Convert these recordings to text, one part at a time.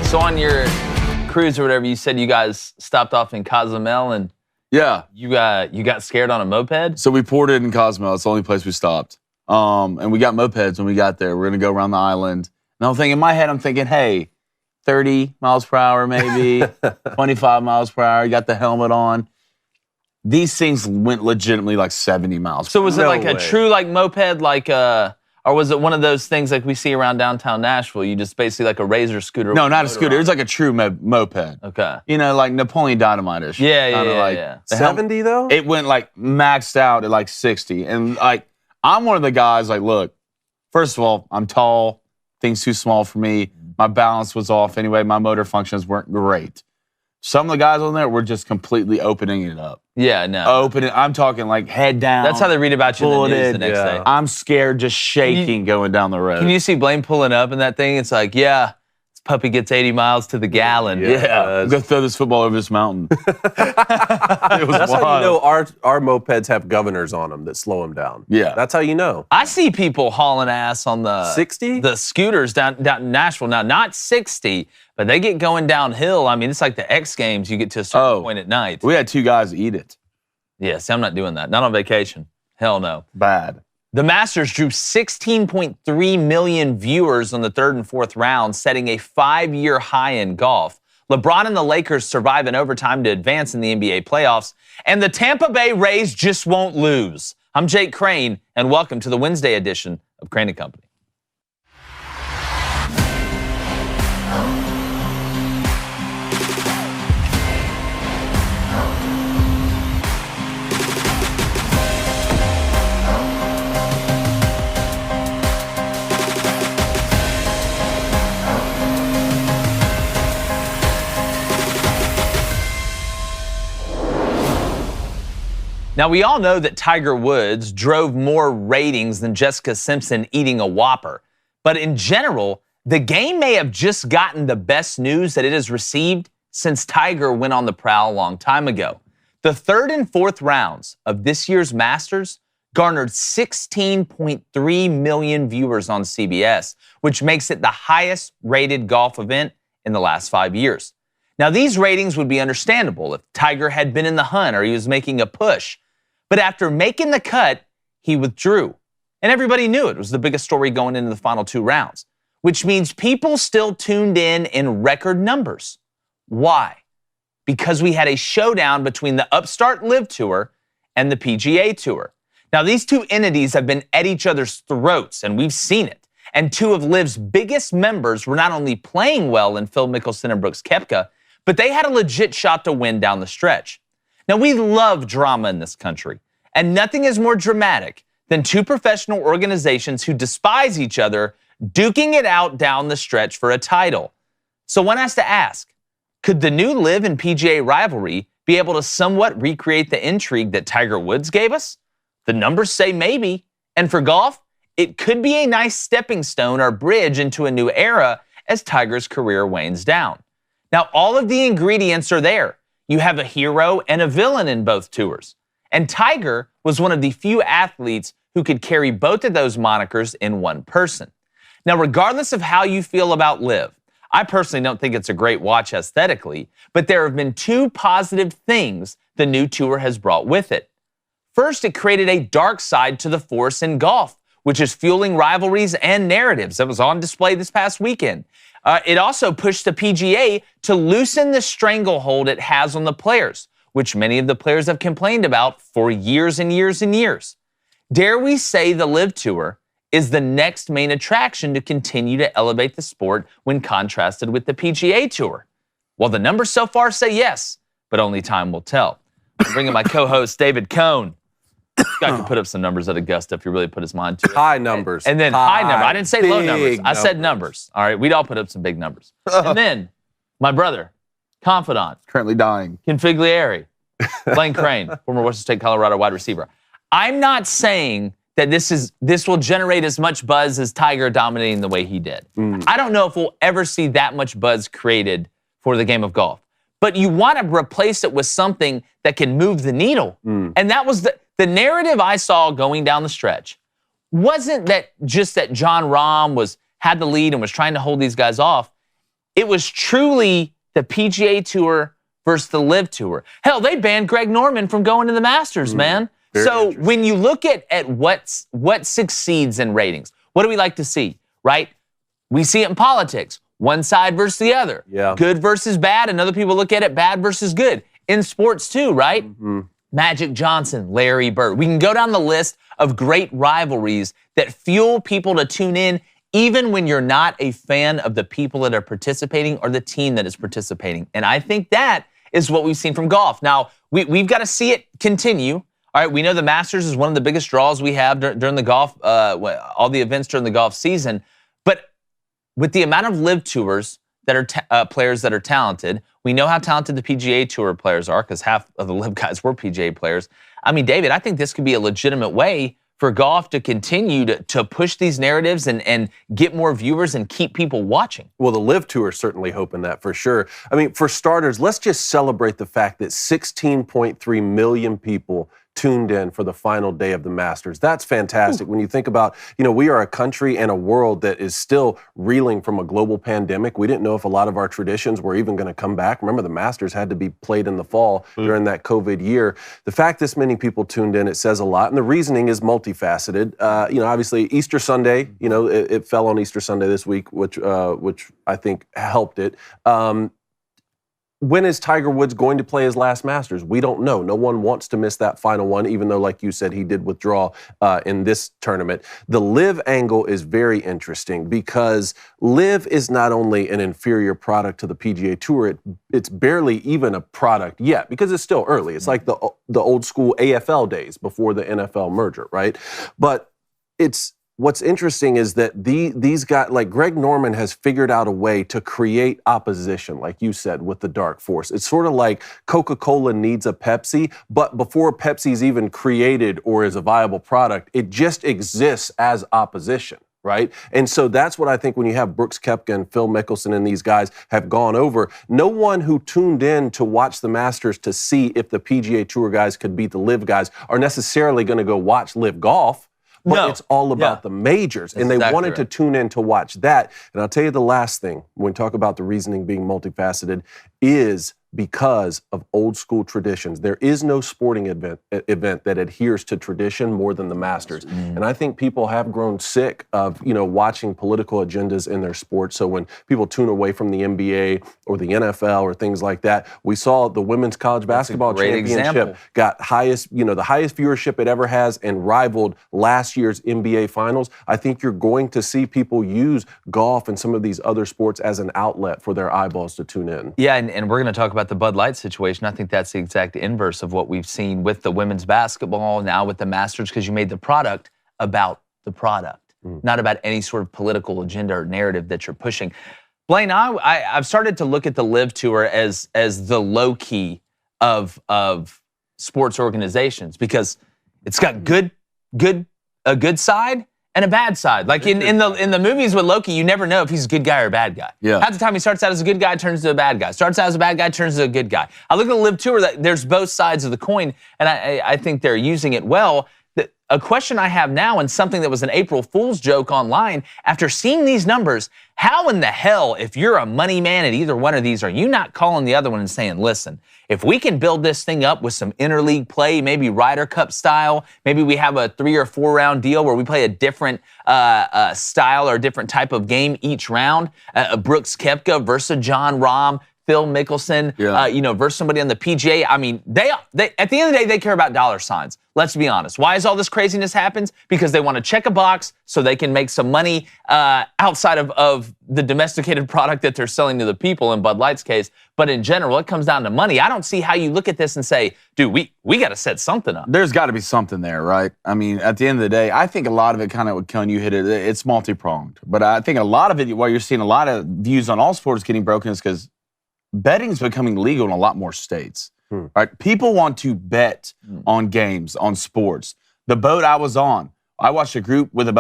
So on your cruise or whatever, you said you guys stopped off in Cozumel and you got scared on a moped? So we ported in Cozumel. It's the only place we stopped. And we got mopeds when we got there. We're going to go around the island. And I'm thinking, in my head, hey, 30 miles per hour maybe, 25 miles per hour. You got the helmet on. These things went legitimately like 70 miles per hour. So was it like a true like moped, like or was it one of those things like we see around downtown Nashville? You just basically like a razor scooter? No, not a scooter. It was like a true moped. Okay. You know, like Napoleon Dynamite-ish. Yeah. 70 though? It went like maxed out at like 60. And like, I'm one of the guys like, look, first of all, I'm tall. Things too small for me. My balance was off anyway. My motor functions weren't great. Some of the guys on there were just completely opening it up. Yeah, no. I'm talking like head down. That's how they read about you in the news the next day. I'm scared, just shaking going down the road. Can you see Blaine pulling up in that thing? It's like, yeah, this puppy gets 80 miles to the gallon. Yeah. I'm going to throw this football over this mountain. That's how you know our mopeds have governors on them that slow them down. Yeah. That's how you know. I see people hauling ass on the 60? The scooters down in Nashville. Now, not 60, but they get going downhill. I mean, it's like the X Games. You get to a certain point at night. We had 2 guys eat it. Yeah, see, I'm not doing that. Not on vacation. Hell no. Bad. The Masters drew 16.3 million viewers on the 3rd and 4th rounds, setting a 5-year high in golf. LeBron and the Lakers survive in overtime to advance in the NBA playoffs, and the Tampa Bay Rays just won't lose. I'm Jake Crane, and welcome to the Wednesday edition of Crane & Company. Now, we all know that Tiger Woods drove more ratings than Jessica Simpson eating a Whopper. But in general, the game may have just gotten the best news that it has received since Tiger went on the prowl a long time ago. The 3rd and 4th rounds of this year's Masters garnered 16.3 million viewers on CBS, which makes it the highest rated golf event in the last 5 years. Now, these ratings would be understandable if Tiger had been in the hunt or he was making a push. But after making the cut, he withdrew. And everybody knew it was the biggest story going into the final 2 rounds, which means people still tuned in record numbers. Why? Because we had a showdown between the upstart LIV Tour and the PGA Tour. Now, these 2 entities have been at each other's throats, and we've seen it. And 2 of LIV's biggest members were not only playing well in Phil Mickelson and Brooks Koepka, but they had a legit shot to win down the stretch. Now, we love drama in this country, and nothing is more dramatic than 2 professional organizations who despise each other duking it out down the stretch for a title. So one has to ask, could the new LIV and PGA rivalry be able to somewhat recreate the intrigue that Tiger Woods gave us? The numbers say maybe. And for golf, it could be a nice stepping stone or bridge into a new era as Tiger's career wanes down. Now, all of the ingredients are there. You have a hero and a villain in both tours. And Tiger was one of the few athletes who could carry both of those monikers in one person. Now, regardless of how you feel about LIV, I personally don't think it's a great watch aesthetically, but there have been 2 positive things the new tour has brought with it. First, it created a dark side to the force in golf, which is fueling rivalries and narratives. That was on display this past weekend. It also pushed the PGA to loosen the stranglehold it has on the players, which many of the players have complained about for years and years and years. Dare we say the LIV Tour is the next main attraction to continue to elevate the sport when contrasted with the PGA Tour? Well, the numbers so far say yes, but only time will tell. I'm bringing my co-host, David Cohn. This guy can put up some numbers at Augusta if he really put his mind to it. High numbers. And then high number. I didn't say low numbers. I said numbers. All right, we'd all put up some big numbers. And then my brother, confidant, Currently dying. configliere, Blaine Crane, former Western State, Colorado wide receiver. I'm not saying that this will generate as much buzz as Tiger dominating the way he did. I don't know if we'll ever see that much buzz created for the game of golf. But you want to replace it with something that can move the needle. And that was the narrative I saw going down the stretch. Wasn't that just that John Rahm had the lead and was trying to hold these guys off. it was truly the PGA Tour versus the LIV Tour. Hell, they banned Greg Norman from going to the Masters, man. So when you look at what succeeds in ratings, what do we like to see, right? We see it in politics. One side versus the other. Yeah. Good versus bad, and other people look at it bad versus good. In sports too, right? Magic Johnson, Larry Bird. We can go down the list of great rivalries that fuel people to tune in even when you're not a fan of the people that are participating or the team that is participating. And I think that is what we've seen from golf. Now, we've got to see it continue. All right, we know the Masters is one of the biggest draws we have during the golf, all the events during the golf season. But with the amount of LIV tours that are players that are talented, we know how talented the PGA Tour players are because half of the LIV guys were PGA players. I mean, David, I think this could be a legitimate way for golf to continue to push these narratives and get more viewers and keep people watching. Well, the LIV Tour is certainly hoping that for sure. I mean, for starters, let's just celebrate the fact that 16.3 million people tuned in for the final day of the Masters. That's fantastic. When you think about, we are a country and a world that is still reeling from a global pandemic. We didn't know if a lot of our traditions were even going to come back. Remember, the Masters had to be played in the fall during that COVID year. The fact this many people tuned in, it says a lot. And the reasoning is multifaceted. Obviously Easter Sunday, it fell on Easter Sunday this week, which I think helped it. When is Tiger Woods going to play his last Masters? We don't know. No one wants to miss that final one, even though, like you said, he did withdraw in this tournament. The LIV angle is very interesting because LIV is not only an inferior product to the PGA Tour, it's barely even a product yet because it's still early. It's like the old school AFL days before the NFL merger, right? But what's interesting is that these guys, like Greg Norman, has figured out a way to create opposition, like you said, with the dark force. It's sort of like Coca-Cola needs a Pepsi, but before Pepsi's even created or is a viable product, it just exists as opposition. Right? And so that's what I think when you have Brooks Koepka and Phil Mickelson and these guys have gone over. No one who tuned in to watch the Masters to see if the PGA Tour guys could beat the LIV guys are necessarily going to go watch LIV golf. But it's all about the majors. And they wanted to tune in to watch that. And I'll tell you the last thing, when we talk about the reasoning being multifaceted, is because of old school traditions. There is no sporting event that adheres to tradition more than the Masters. And I think people have grown sick of, watching political agendas in their sports. So when people tune away from the NBA or the NFL or things like that, we saw the women's college basketball championship got the highest viewership it ever has and rivaled last year's NBA finals. I think you're going to see people use golf and some of these other sports as an outlet for their eyeballs to tune in. Yeah, and we're going to talk about the Bud Light situation. I think that's the exact inverse of what we've seen with the women's basketball, now with the Masters, because you made the product about the product, not about any sort of political agenda or narrative that you're pushing. Blaine, I've started to look at the LIV Tour as the low key of sports organizations because it's got a good side and a bad side. Like in the movies with Loki, you never know if he's a good guy or a bad guy. Yeah. Half the time he starts out as a good guy, turns to a bad guy. Starts out as a bad guy, turns to a good guy. I look at the LIV Tour, there's both sides of the coin, and I think they're using it well. A question I have now, and something that was an April Fool's joke online, after seeing these numbers, how in the hell, if you're a money man at either one of these, are you not calling the other one and saying, listen, if we can build this thing up with some interleague play, maybe Ryder Cup style, maybe we have a 3 or 4 round deal where we play a different style or a different type of game each round, Brooks Koepka versus John Rahm, Phil Mickelson, versus somebody on the PGA. I mean, they at the end of the day, they care about dollar signs. Let's be honest. Why is all this craziness happens? Because they want to check a box so they can make some money outside of the domesticated product that they're selling to the people in Bud Light's case. But in general, it comes down to money. I don't see how you look at this and say, dude, we got to set something up. There's got to be something there, right? I mean, at the end of the day, I think a lot of it kind of, Ken, you hit it, it's multi-pronged. But I think a lot of it, why you're seeing a lot of views on all sports getting broken is because betting's becoming legal in a lot more states. Right? People want to bet on games, on sports. The boat I was on, I watched a group with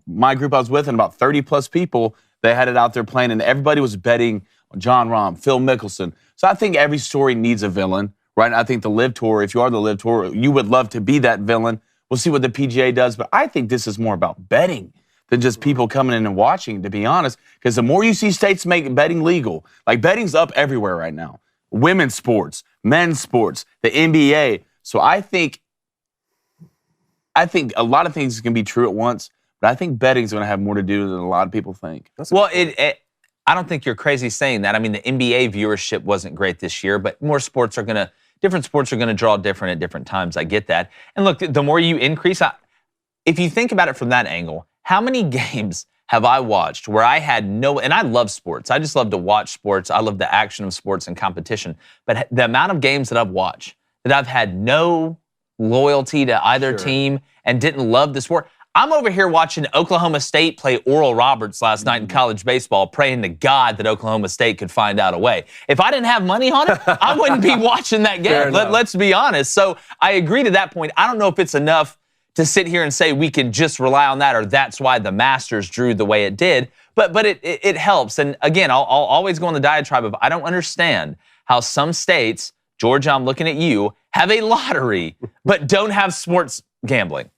my group I was with and about 30 plus people. They had it out there playing and everybody was betting on John Rahm, Phil Mickelson. So I think every story needs a villain, right? And I think the LIV Tour, if you are the LIV Tour, you would love to be that villain. We'll see what the PGA does, but I think this is more about betting. than just people coming in and watching, to be honest. Because the more you see states make betting legal, like betting's up everywhere right now. Women's sports, men's sports, the NBA. So I think a lot of things can be true at once, but I think betting's going to have more to do than a lot of people think. Well, I don't think you're crazy saying that. I mean, the NBA viewership wasn't great this year, but different sports are going to draw different at different times. I get that. And look, the more you increase, if you think about it from that angle, how many games have I watched where I had and I love sports. I just love to watch sports. I love the action of sports and competition. But the amount of games that I've watched that I've had no loyalty to either team and didn't love the sport. I'm over here watching Oklahoma State play Oral Roberts last night in college baseball, praying to God that Oklahoma State could find out a way. If I didn't have money on it, I wouldn't be watching that game. Let's be honest. So I agree to that point. I don't know if it's enough to sit here and say we can just rely on that or that's why the Masters drew the way it did. But it helps. And again, I'll always go on the diatribe of I don't understand how some states, Georgia, I'm looking at you, have a lottery but don't have sports gambling.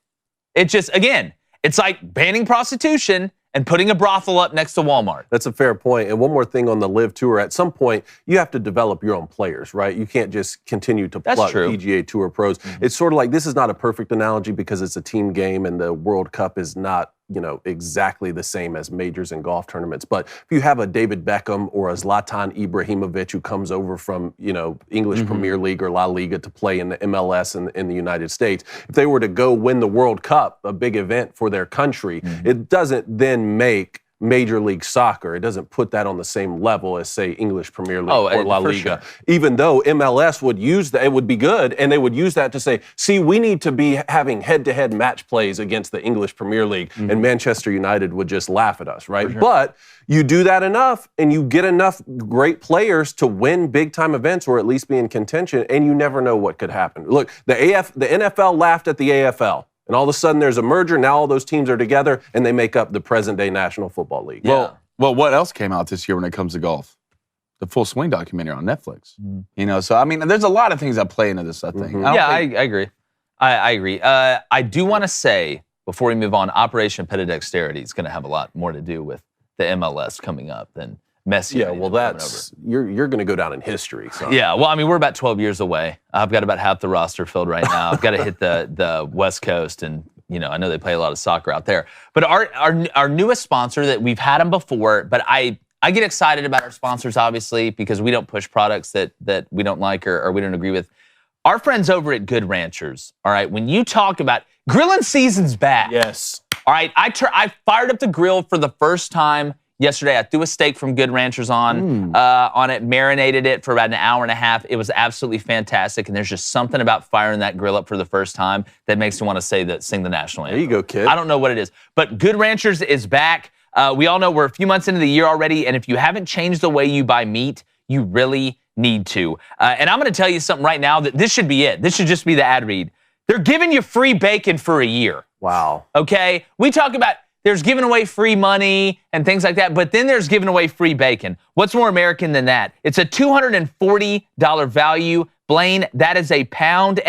It just, again, it's like banning prostitution and putting a brothel up next to Walmart. That's a fair point. And one more thing on the Live Tour. At some point, you have to develop your own players, right? You can't just continue to pluck PGA Tour pros. Mm-hmm. It's sort of like, this is not a perfect analogy because it's a team game and the World Cup is not, exactly the same as majors and golf tournaments. But if you have a David Beckham or a Zlatan Ibrahimovic who comes over from, English Premier League or La Liga to play in the MLS in the United States, if they were to go win the World Cup, a big event for their country, it doesn't then make Major League Soccer. It doesn't put that on the same level as, say, English Premier League or La Liga. Sure. Even though MLS would use that, it would be good, and they would use that to say, see, we need to be having head-to-head match plays against the English Premier League, and Manchester United would just laugh at us, right? Sure. But you do that enough, and you get enough great players to win big-time events or at least be in contention, and you never know what could happen. Look, the NFL laughed at the AFL. And all of a sudden, there's a merger. Now all those teams are together, and they make up the present-day National Football League. Yeah. Well, what else came out this year when it comes to golf? The Full Swing documentary on Netflix. So I mean, there's a lot of things that play into this, I think. I agree. I agree. I do want to say, before we move on, Operation Pedidexterity is going to have a lot more to do with the MLS coming up than Messi. Yeah, well, that's you're going to go down in history. So. Yeah, well, I mean, we're about 12 years away. I've got about half the roster filled right now. I've got to hit the West Coast, and I know they play a lot of soccer out there. But our newest sponsor, that we've had them before, but I get excited about our sponsors, obviously, because we don't push products that we don't like or we don't agree with. Our friends over at Good Ranchers, all right, when you talk about grilling season's back. Yes. All right, I fired up the grill for the first time yesterday. I threw a steak from Good Ranchers on it, marinated it for about an hour and a half. It was absolutely fantastic, and there's just something about firing that grill up for the first time that makes me want to sing the national anthem. There you go, kid. I don't know what it is, but Good Ranchers is back. We all know we're a few months into the year already, and if you haven't changed the way you buy meat, you really need to. And I'm going to tell you something right now that this should be it. This should just be the ad read. They're giving you free bacon for a year. Wow. Okay? We talk about there's giving away free money and things like that, but then there's giving away free bacon. What's more American than that? It's a $240 value. Blaine, that is 1.5 pounds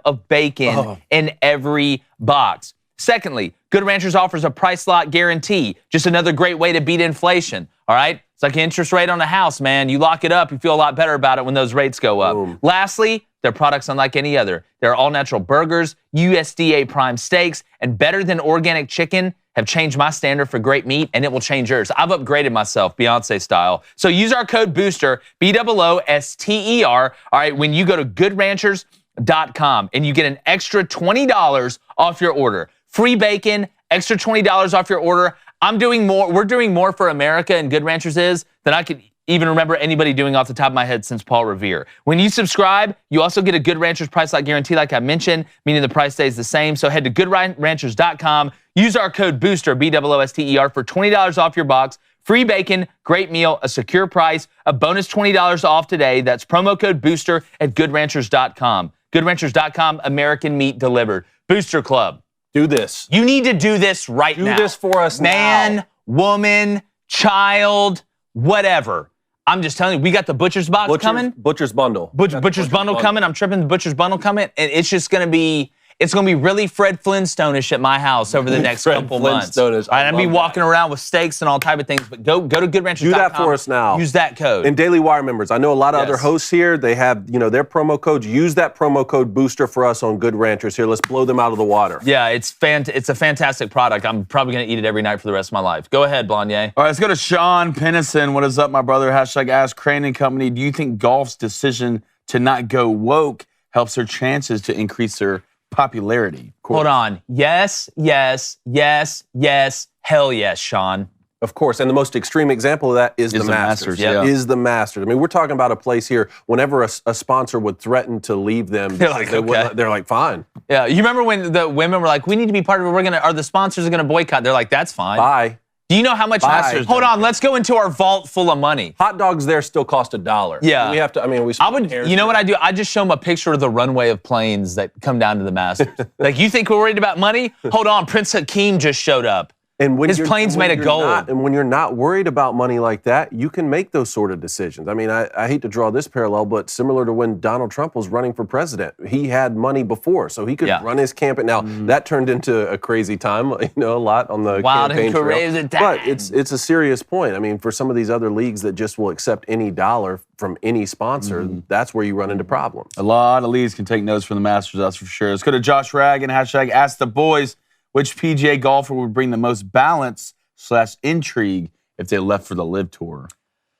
of bacon in every box. Secondly, Good Ranchers offers a price lock guarantee. Just another great way to beat inflation, all right? It's like an interest rate on a house, man. You lock it up, you feel a lot better about it when those rates go up. Boom. Lastly, their products unlike any other. They're all-natural burgers, USDA prime steaks, and better than organic chicken have changed my standard for great meat, and it will change yours. I've upgraded myself, Beyonce style. So use our code BOOSTER, BOOSTER, all right, when you go to goodranchers.com, and you get an extra $20 off your order. Free bacon, extra $20 off your order. I'm doing more. We're doing more for America, and Good Ranchers is, than I could even remember anybody doing off the top of my head since Paul Revere. When you subscribe, you also get a Good Ranchers price lock guarantee, like I mentioned, meaning the price stays the same. So head to goodranchers.com, use our code BOOSTER, BOOSTER, for $20 off your box. Free bacon, great meal, a secure price, a bonus $20 off today. That's promo code BOOSTER at goodranchers.com. Goodranchers.com, American meat delivered. Booster Club. Do this. You need to do this right now. Do this for us now. Man, woman, child, whatever. I'm just telling you, we got the Butcher's Box coming. Butcher's Bundle. Butcher's Bundle coming. I'm tripping the Butcher's Bundle coming. And it's just going to be, It's going to be really Fred Flintstone-ish at my house over the next couple months. All right, I'm going to be walking around with steaks and all type of things, but go to goodranchers.com. Do that for us now. Use that code. And Daily Wire members, I know a lot of other hosts here, they have, their promo codes. Use that promo code Booster for us on Good Ranchers here. Let's blow them out of the water. Yeah, it's a fantastic product. I'm probably going to eat it every night for the rest of my life. Go ahead, Blondier. All right, let's go to Sean Pennison. What is up, my brother? Hashtag Ask Crane and Company. Do you think golf's decision to not go woke helps their chances to increase their popularity? Hold on. Yes, yes, yes, yes. Hell yes, Sean. Of course, and the most extreme example of that is the Masters. Is the Masters. I mean, we're talking about a place here, whenever a sponsor would threaten to leave them, they're like, fine. Yeah, you remember when the women were like, we need to be part of it, or the sponsors are going to boycott. They're like, that's fine. Bye. Do you know how much Masters? Hold on, let's go into our vault full of money. Hot dogs there still cost $1. Yeah. We have to, you know what I do? I just show them a picture of the runway of planes that come down to the Masters. Like, you think we're worried about money? Hold on, Prince Hakeem just showed up. And when his plane's made of gold. And when you're not worried about money like that, you can make those sort of decisions. I mean, I hate to draw this parallel, but similar to when Donald Trump was running for president, he had money before, so he could run his campaign. Now, that turned into a crazy time, a lot on the campaign trail. But it's a serious point. I mean, for some of these other leagues that just will accept any dollar from any sponsor, that's where you run into problems. A lot of leagues can take notes from the Masters, that's for sure. Let's go to Josh Rag and hashtag Ask the Boys. Which PGA golfer would bring the most balance/intrigue if they left for the LIV Tour?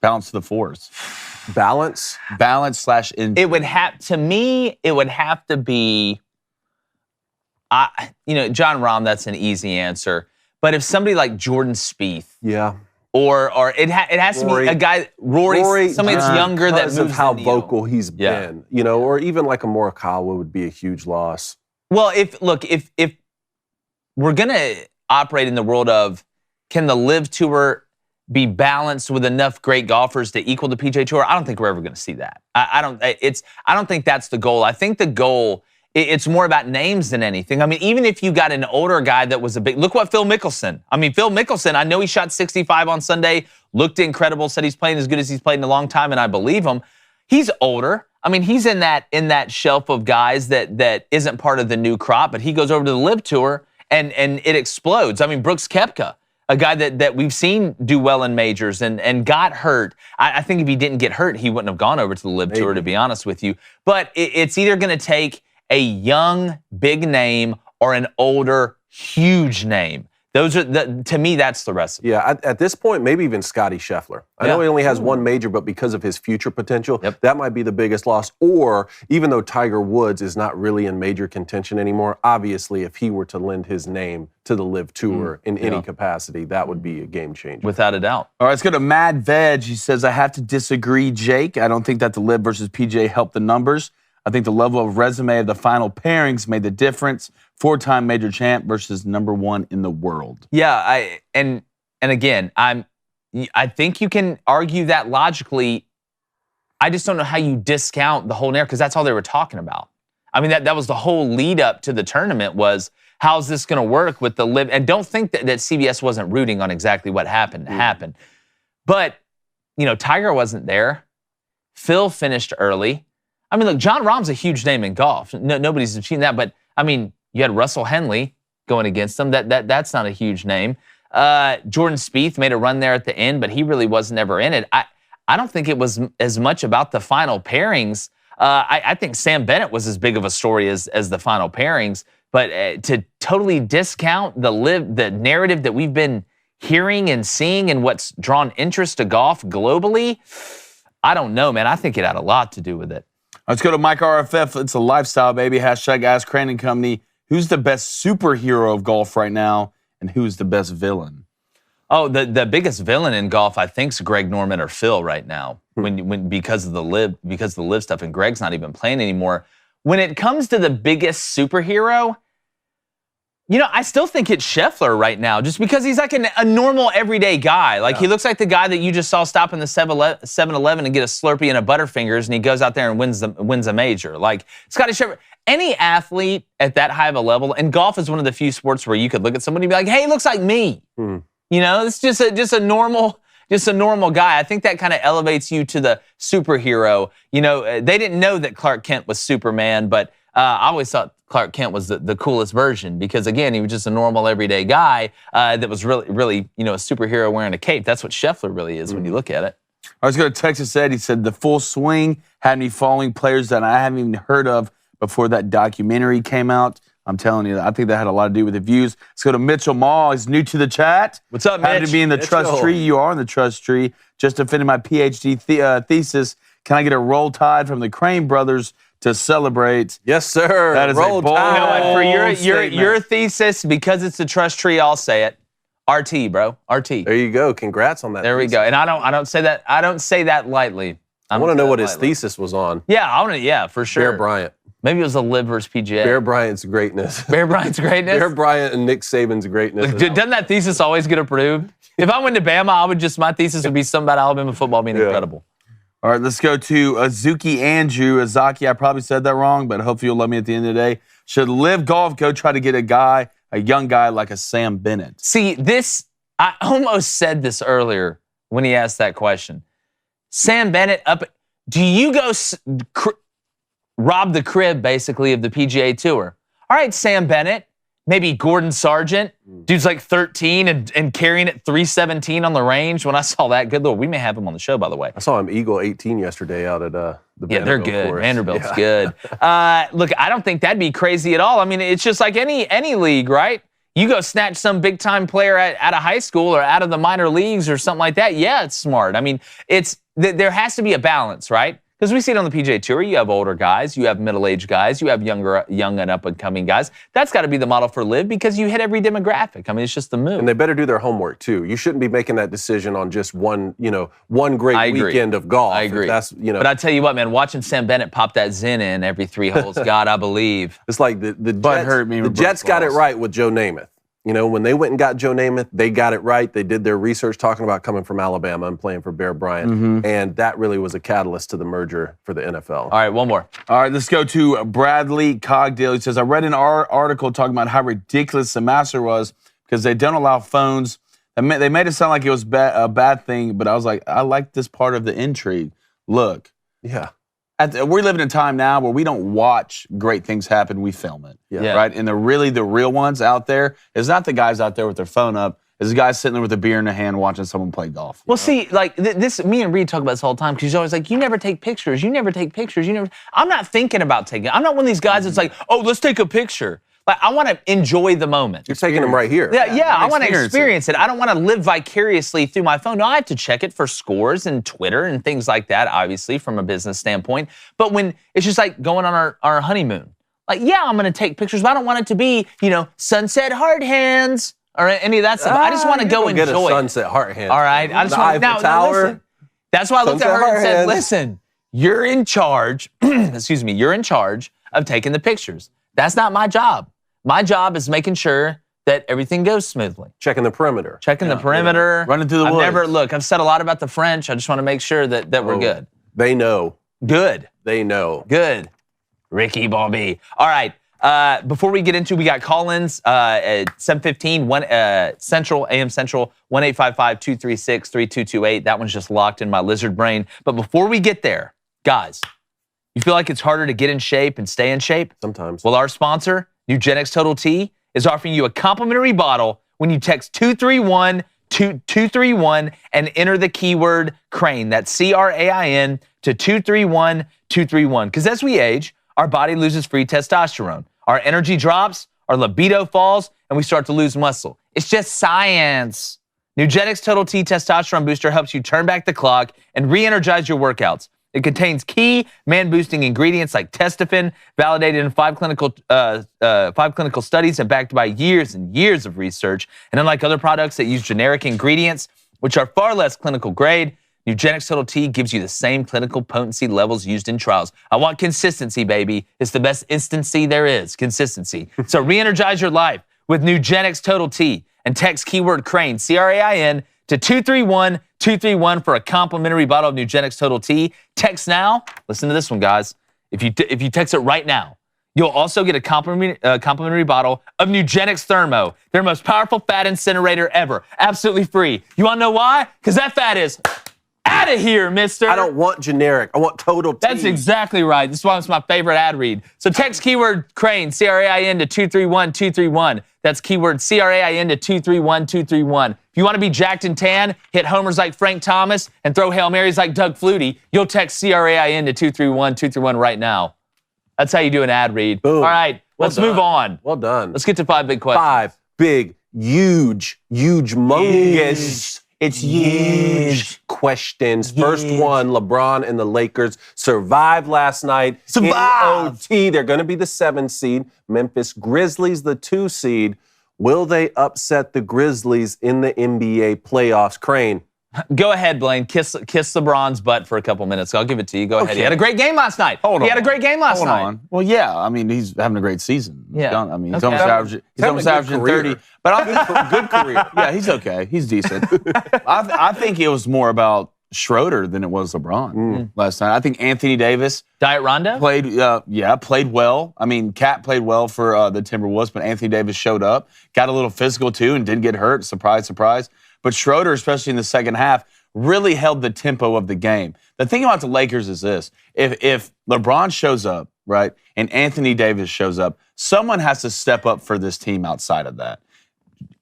Balance to the force. Balance/intrigue. It would have to be, John Rahm. That's an easy answer. But if somebody like Jordan Spieth, or it has to be a guy, Rory, somebody that's younger that moves of how the needle. vocal he's been, or even like a Morikawa would be a huge loss. Well, if we're going to operate in the world of, can the LIV Tour be balanced with enough great golfers to equal the PGA Tour? I don't think we're ever going to see that. I don't think that's the goal. I think the goal, it's more about names than anything. I mean, even if you got an older guy that was look what Phil Mickelson. I mean, Phil Mickelson, I know he shot 65 on Sunday, looked incredible, said he's playing as good as he's played in a long time, and I believe him. He's older. I mean, he's in that shelf of guys that isn't part of the new crop, but he goes over to the LIV Tour, and it explodes. I mean, Brooks Koepka, a guy that we've seen do well in majors and got hurt. I think if he didn't get hurt, he wouldn't have gone over to the LIV Tour, to be honest with you. But it's either going to take a young, big name or an older, huge name. Those are to me, that's the recipe. Yeah, at this point, maybe even Scotty Scheffler. I know he only has one major, but because of his future potential, that might be the biggest loss. Or even though Tiger Woods is not really in major contention anymore, obviously, if he were to lend his name to the LIV Tour in any capacity, that would be a game changer. Without a doubt. All right, let's go to Mad Veg. He says, I have to disagree, Jake. I don't think that the LIV versus PGA helped the numbers. I think the level of resume of the final pairings made the difference. 4-time major champ versus number 1 in the world. Yeah, and again, I think you can argue that logically. I just don't know how you discount the whole narrative, because that's all they were talking about. I mean, that was the whole lead up to the tournament was, how's this going to work with the LIV? And don't think that CBS wasn't rooting on exactly what happened to happen. But, Tiger wasn't there. Phil finished early. I mean, look, John Rahm's a huge name in golf. Nobody's achieved that. But, I mean, you had Russell Henley going against him. That's not a huge name. Jordan Spieth made a run there at the end, but he really was never in it. I don't think it was as much about the final pairings. I think Sam Bennett was as big of a story as the final pairings. But to totally discount the narrative that we've been hearing and seeing and what's drawn interest to golf globally, I don't know, man. I think it had a lot to do with it. Let's go to Mike RFF. It's a lifestyle, baby. Hashtag Ask Crane and Company. Who's the best superhero of golf right now, and who's the best villain? Oh, the biggest villain in golf, I think, is Greg Norman or Phil right now. Because of the LIV stuff, and Greg's not even playing anymore. When it comes to the biggest superhero, I still think it's Scheffler right now, just because he's like a normal everyday guy. Like, he looks like the guy that you just saw stop in the 7-Eleven and get a Slurpee and a Butterfingers, and he goes out there and wins a major. Like, Scotty Scheffler, any athlete at that high of a level, and golf is one of the few sports where you could look at somebody and be like, hey, he looks like me. It's just a normal guy. I think that kind of elevates you to the superhero. They didn't know that Clark Kent was Superman, but I always thought Clark Kent was the coolest version because, again, he was just a normal, everyday guy that was really, a superhero wearing a cape. That's what Scheffler really is when you look at it. I was going to Texas Ed. He said, the full swing had me following players that I haven't even heard of before that documentary came out. I'm telling you, I think that had a lot to do with the views. Let's go to Mitchell Mall. He's new to the chat. What's up, Happy Mitch? to be in the Mitchell. trust tree. You are in the trust tree. Just defending my PhD thesis. Can I get a roll tide from the Crane brothers to celebrate? Yes, sir. That is Roll a bold Tide. You know what? For your statement. thesis, because it's the trust tree, I'll say it. RT, bro. RT. There you go. Congrats on that. There we go. And I don't say that lightly. I want to know what his thesis was on. Yeah, for sure. Bear Bryant. Maybe it was the Liv versus PGA. Bear Bryant's greatness. Bear Bryant's greatness. Bear Bryant and Nick Saban's greatness. Doesn't that thesis always get approved? If I went to Bama, my thesis would be something about Alabama football being incredible. All right, let's go to Azuki Andrew. Azaki, I probably said that wrong, but hopefully you'll love me at the end of the day. Should Live Golf go try to get a young guy like a Sam Bennett? See, I almost said this earlier when he asked that question. Sam Bennett, do you go rob the crib, basically, of the PGA Tour? All right, Sam Bennett, maybe Gordon Sargent. Dude's like 13 and carrying it 317 on the range. When I saw that, good Lord, we may have him on the show, by the way. I saw him eagle 18 yesterday out at the Yeah, they're good. course. Vanderbilt's good. Look, I don't think that'd be crazy at all. I mean, it's just like any league, right? You go snatch some big-time player out of high school or out of the minor leagues or something like that. Yeah, it's smart. I mean, there has to be a balance, right? Because we see it on the PGA Tour. You have older guys, you have middle-aged guys, you have young and up-and-coming guys. That's got to be the model for Live because you hit every demographic. I mean, it's just the move. And they better do their homework too. You shouldn't be making that decision on just one great weekend of golf. I agree. But I tell you what, man, watching Sam Bennett pop that Zin in every 3 holes, God, I believe. it's like the Jets got it right with Joe Namath. When they went and got Joe Namath, they got it right. They did their research talking about coming from Alabama and playing for Bear Bryant. And that really was a catalyst to the merger for the NFL. All right, one more. All right, let's go to Bradley Cogdale. He says, I read an article talking about how ridiculous the Master was because they don't allow phones. They made it sound like it was a bad thing, but I was like, I like this part of the intrigue. Look. Yeah. We're living in a time now where we don't watch great things happen, we film it. Yeah. Right? And the real ones out there is not the guys out there with their phone up. It's the guys sitting there with a beer in their hand watching someone play golf. Well, see, like this, me and Reed talk about this all the time because he's always like, you never take pictures. You never take pictures. I'm not thinking about taking. I'm not one of these guys that's like, oh, let's take a picture. Like, I want to enjoy the moment. You're taking them right here. Yeah, I want to experience it. I don't want to live vicariously through my phone. No, I have to check it for scores and Twitter and things like that, obviously, from a business standpoint. But when it's just like going on our honeymoon, like, yeah, I'm going to take pictures, but I don't want it to be, sunset hard hands or any of that stuff. I just want to go enjoy get a sunset heart hand. All right? I just want Eiffel Tower. Listen. That's why I looked at her and said, listen, you're in charge, excuse me, you're in charge of taking the pictures. That's not my job. My job is making sure that everything goes smoothly. Checking the perimeter. The perimeter. Running through the woods. I've said a lot about the French. I just want to make sure that we're good. They know. Good. They know. Good. Ricky Bobby. All right. Before we get into, we got call-ins at 7:15, Central, AM Central, 1-855-236-3228. That one's just locked in my lizard brain. But before we get there, guys, you feel like it's harder to get in shape and stay in shape? Sometimes. Well, our sponsor, Nugenix Total T, is offering you a complimentary bottle when you text 231-231 and enter the keyword CRAIN. That's CRAIN to 231-231. Because as we age, our body loses free testosterone. Our energy drops, our libido falls, and we start to lose muscle. It's just science. Nugenix Total T Testosterone Booster helps you turn back the clock and re-energize your workouts. It contains key man-boosting ingredients like testofen, validated in 5 clinical studies and backed by years and years of research. And unlike other products that use generic ingredients, which are far less clinical grade, Nugenix Total T gives you the same clinical potency levels used in trials. I want consistency, baby. It's the best instancy there is, consistency. So re-energize your life with Nugenix Total T and text keyword CRAIN, C-R-A-I-N, to 231-231 for a complimentary bottle of Nugenix Total T. Text now. Listen to this one, guys. If you text it right now, you'll also get a complimentary bottle of Nugenix Thermo, their most powerful fat incinerator ever. Absolutely free. You want to know why? Because that fat is addictive. out of here, mister. I don't want generic. I want total T. That's exactly right. This is why it's my favorite ad read. So text keyword Crane, C-R-A-I-N to 231-231. That's keyword C-R-A-I-N to 231-231. If you want to be jacked and tan, hit homers like Frank Thomas, and throw Hail Marys like Doug Flutie, you'll text C-R-A-I-N to 231-231 right now. That's how you do an ad read. Boom. All right, let's move on. Well done. Let's get to 5 big questions. 5 big, huge, humongous. It's huge questions. First one, LeBron and the Lakers survived last night. In OT, they're going to be the 7 seed. Memphis Grizzlies, the 2 seed. Will they upset the Grizzlies in the NBA playoffs? Crane. Go ahead, Blaine. Kiss LeBron's butt for a couple minutes. I'll give it to you. Go ahead. He had a great game last night. He had a great game last night. Well, yeah. I mean, he's having a great season. Yeah. I mean, he's almost averaging 30. But good career. Yeah, he's okay. He's decent. I think it was more about Schroeder than it was LeBron last night. I think Anthony Davis Diet Rondo played well. I mean, Cat played well for the Timberwolves, but Anthony Davis showed up, got a little physical too, and didn't get hurt. Surprise, surprise. But Schroeder, especially in the second half, really held the tempo of the game. The thing about the Lakers is this: if LeBron shows up, right, and Anthony Davis shows up, someone has to step up for this team outside of that.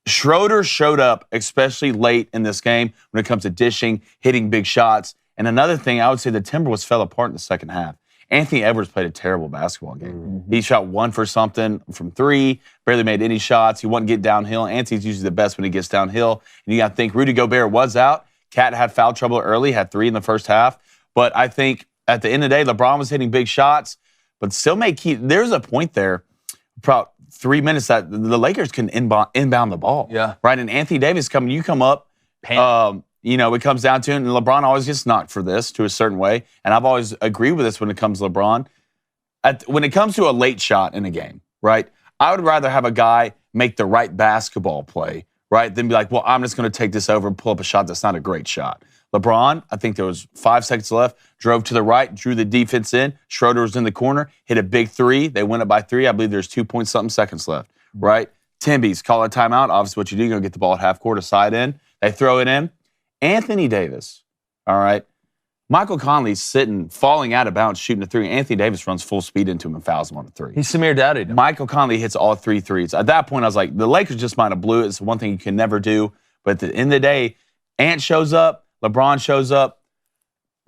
Schroeder showed up, especially late in this game when it comes to dishing, hitting big shots. And another thing, I would say the Timberwolves fell apart in the second half. Anthony Edwards played a terrible basketball game. He shot 1 for something from 3, barely made any shots. He wouldn't get downhill. Anthony's usually the best when he gets downhill. And you got to think Rudy Gobert was out. Cat had foul trouble early, had 3 in the first half. But I think at the end of the day, LeBron was hitting big shots, but still there's a point there, about 3 minutes that the Lakers can inbound the ball. Yeah. Right? And Anthony Davis you come up, it comes down to it, and LeBron always gets knocked for this to a certain way. And I've always agreed with this when it comes to LeBron. When it comes to a late shot in a game, right, I would rather have a guy make the right basketball play, right, than be like, well, I'm just going to take this over and pull up a shot that's not a great shot. LeBron, I think there was 5 seconds left, drove to the right, drew the defense in. Schroeder was in the corner, hit a big 3. They win it by 3. I believe there's 2-point-something seconds left, right? Timbies, call a timeout. Obviously, what you do, you're going to get the ball at half court, a side in. They throw it in. Anthony Davis, all right? Michael Conley's falling out of bounds, shooting a 3. Anthony Davis runs full speed into him and fouls him on a 3. He Samir Dowdy. Michael Conley hits all 3 threes. At that point, I was like, the Lakers just might have blew it. It's one thing you can never do. But at the end of the day, Ant shows up, LeBron shows up,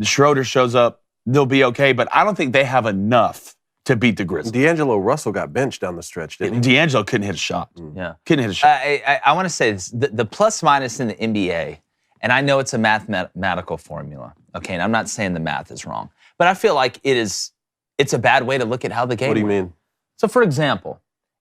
Schroeder shows up. They'll be okay. But I don't think they have enough to beat the Grizzlies. D'Angelo Russell got benched down the stretch, didn't he? D'Angelo couldn't hit a shot. Yeah. Couldn't hit a shot. I want to say this. The plus-minus in the NBA, and I know it's a mathematical formula, okay, and I'm not saying the math is wrong, but I feel like it's a bad way to look at how the game What do you went. mean? So, for example,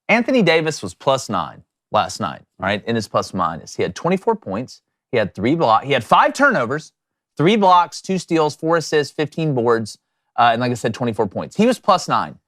Anthony Davis was +9 last night, right, in his plus-minus. He had 24 points. He had 3 blocks. He had 5 turnovers, 3 blocks, 2 steals, 4 assists, 15 boards, and like I said, 24 points. He was +9.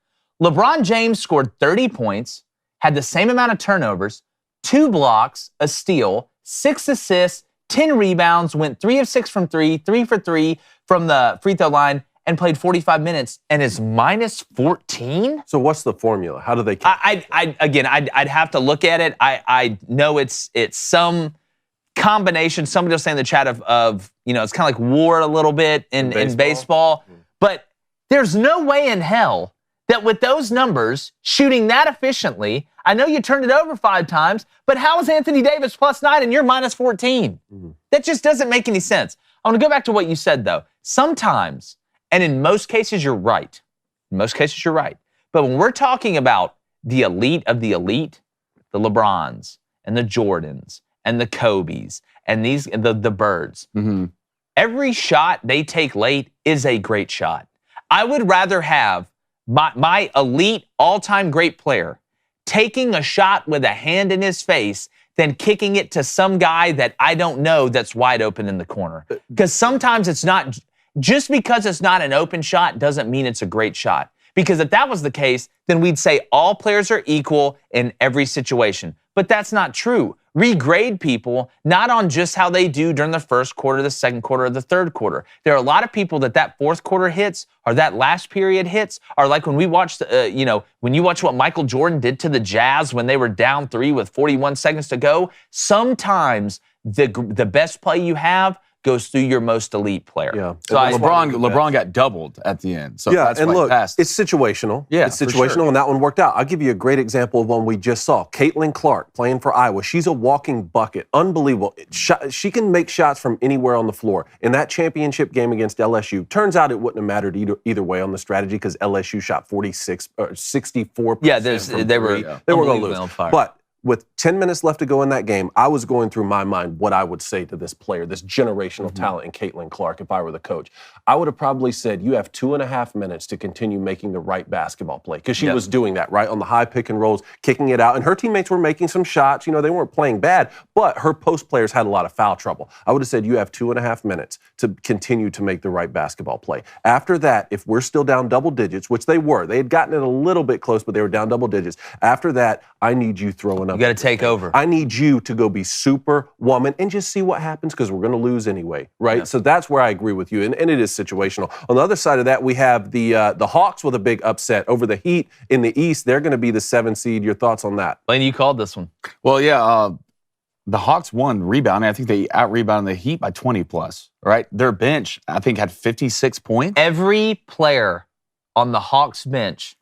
LeBron James scored 30 points, had the same amount of turnovers, 2 blocks, a steal, 6 assists, 10 rebounds, went 3 of 6 from 3, 3 for 3 from the free throw line, and played 45 minutes, and is -14? So what's the formula? How do they I'd have to look at it. I know it's some combination. Somebody was saying in the chat of it's kind of like war a little bit in baseball. But there's no way in hell that with those numbers, shooting that efficiently, I know you turned it over 5 times, but how is Anthony Davis +9 and you're -14? That just doesn't make any sense. I want to go back to what you said, though. Sometimes, and in most cases, you're right. In most cases, you're right. But when we're talking about the elite of the elite, the LeBrons and the Jordans and the Kobes and the Birds, every shot they take late is a great shot. I would rather have my elite all-time great player taking a shot with a hand in his face than kicking it to some guy that I don't know that's wide open in the corner. Because sometimes it's not, just because it's not an open shot doesn't mean it's a great shot. Because if that was the case, then we'd say all players are equal in every situation. But that's not true. Regrade people not on just how they do during the first quarter, the second quarter, or the third quarter. There are a lot of people that fourth quarter hits or that last period hits are like when we watched, when you watch what Michael Jordan did to the Jazz when they were down 3 with 41 seconds to go. Sometimes the best play you have, goes through your most elite player. Yeah. So LeBron got doubled at the end. So that's and why he look, passed. it's situational. Yeah, it's for situational, sure. and that one worked out. I'll give you a great example of one we just saw. Caitlin Clark playing for Iowa. She's a walking bucket. Unbelievable. She can make shots from anywhere on the floor. In that championship game against LSU, turns out it wouldn't have mattered either way on the strategy because LSU shot 64%. Yeah, they were going to lose. on fire. But with 10 minutes left to go in that game, I was going through my mind what I would say to this player, this generational talent in Caitlin Clark, if I were the coach. I would have probably said, you have 2.5 minutes to continue making the right basketball play. Because she was doing that, right? On the high pick and rolls, kicking it out. And her teammates were making some shots. You know, they weren't playing bad, but her post players had a lot of foul trouble. I would have said, you have 2.5 minutes to continue to make the right basketball play. After that, if we're still down double digits, which they were, they had gotten it a little bit close, but they were down double digits. After that, I need you throwing up. You got to take over. I need you to go be superwoman and just see what happens because we're going to lose anyway, right? Yeah. So that's where I agree with you, and it is situational. On the other side of that, we have the Hawks with a big upset over the Heat in the East. They're going to be the 7 seed. Your thoughts on that? Lane, you called this one. Well, yeah, the Hawks won rebounding. I think they out-rebounded the Heat by 20 plus, right? Their bench, I think, had 56 points. Every player on the Hawks bench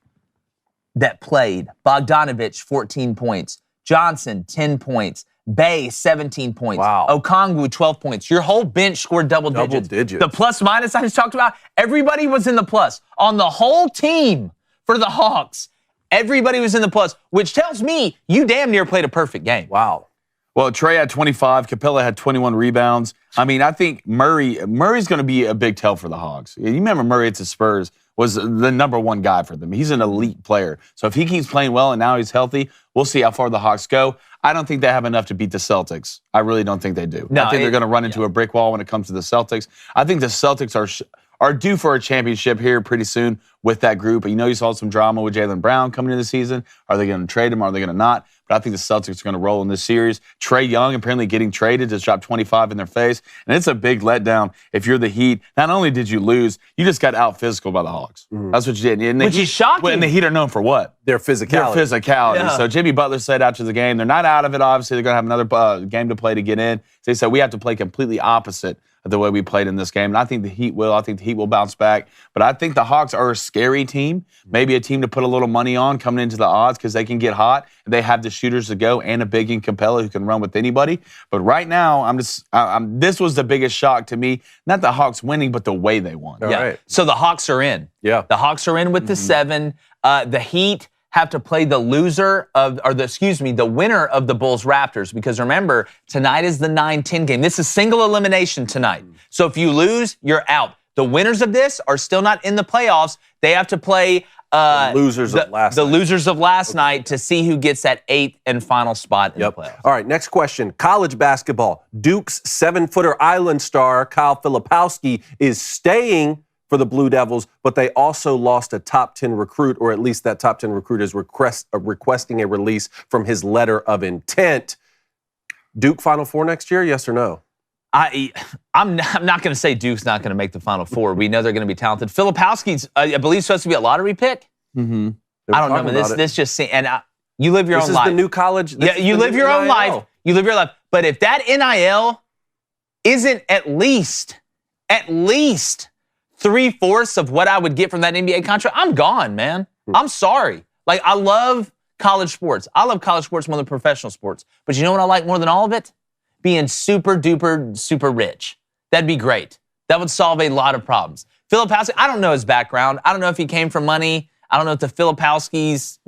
that played, Bogdanovich, 14 points. Johnson, 10 points. Bay, 17 points. Wow. Okongwu, 12 points. Your whole bench scored double digits. The plus minus I just talked about, everybody was in the plus. On the whole team for the Hawks, everybody was in the plus, which tells me you damn near played a perfect game. Wow. Well, Trey had 25. Capella had 21 rebounds. I mean, I think Murray's going to be a big tell for the Hawks. You remember Murray at the Spurs was the number one guy for them. He's an elite player. So if he keeps playing well and now he's healthy, we'll see how far the Hawks go. I don't think they have enough to beat the Celtics. I really don't think they do. No, I think they're going to run into a brick wall when it comes to the Celtics. I think the Celtics are due for a championship here pretty soon with that group. You know, you saw some drama with Jaylen Brown coming into the season. Are they going to trade him? Are they going to not? But I think the Celtics are going to roll in this series. Trae Young apparently getting traded, just dropped 25 in their face. And it's a big letdown if you're the Heat. Not only did you lose, you just got out-physical by the Hawks. That's what you did. And which is shocking. And the Heat are known for what? Their physicality. Their physicality. Yeah. So Jimmy Butler said after the game, they're not out of it, obviously. They're going to have another game to play to get in. So they said, we have to play completely opposite of the way we played in this game. And I think the Heat will. I think the Heat will bounce back. But I think the Hawks are a scary team, maybe a team to put a little money on coming into the odds because they can get hot. They have the shooters to go and a big in Capella who can run with anybody. But right now, this was the biggest shock to me. Not the Hawks winning, but the way they won. Yeah. Right. So the Hawks are in. Yeah. The Hawks are in with the 7. The Heat have to play the the winner of the Bulls Raptors, because remember, tonight is the 9-10 game. This is single elimination tonight. So if you lose, you're out. The winners of this are still not in the playoffs. They have to play the losers of last night to see who gets that 8th and final spot in the playoffs. All right, next question. College basketball. Duke's 7-footer island star, Kyle Filipowski, is staying for the Blue Devils, but they also lost a top 10 recruit, or at least that top 10 recruit is requesting a release from his letter of intent. Duke Final Four next year, yes or no? I'm not going to say Duke's not going to make the Final Four. We know they're going to be talented. Filipowski's, I believe, supposed to be a lottery pick. Mm-hmm. I don't know, but this just seems, and you live your own life. This is the new college. You live your own life. You live your life. But if that NIL isn't at least 3/4 of what I would get from that NBA contract, I'm gone, man. I'm sorry. Like, I love college sports. I love college sports more than professional sports. But you know what I like more than all of it? Being super duper, super rich. That'd be great. That would solve a lot of problems. Filipowski, I don't know his background. I don't know if he came from money. I don't know if the Filipowskis,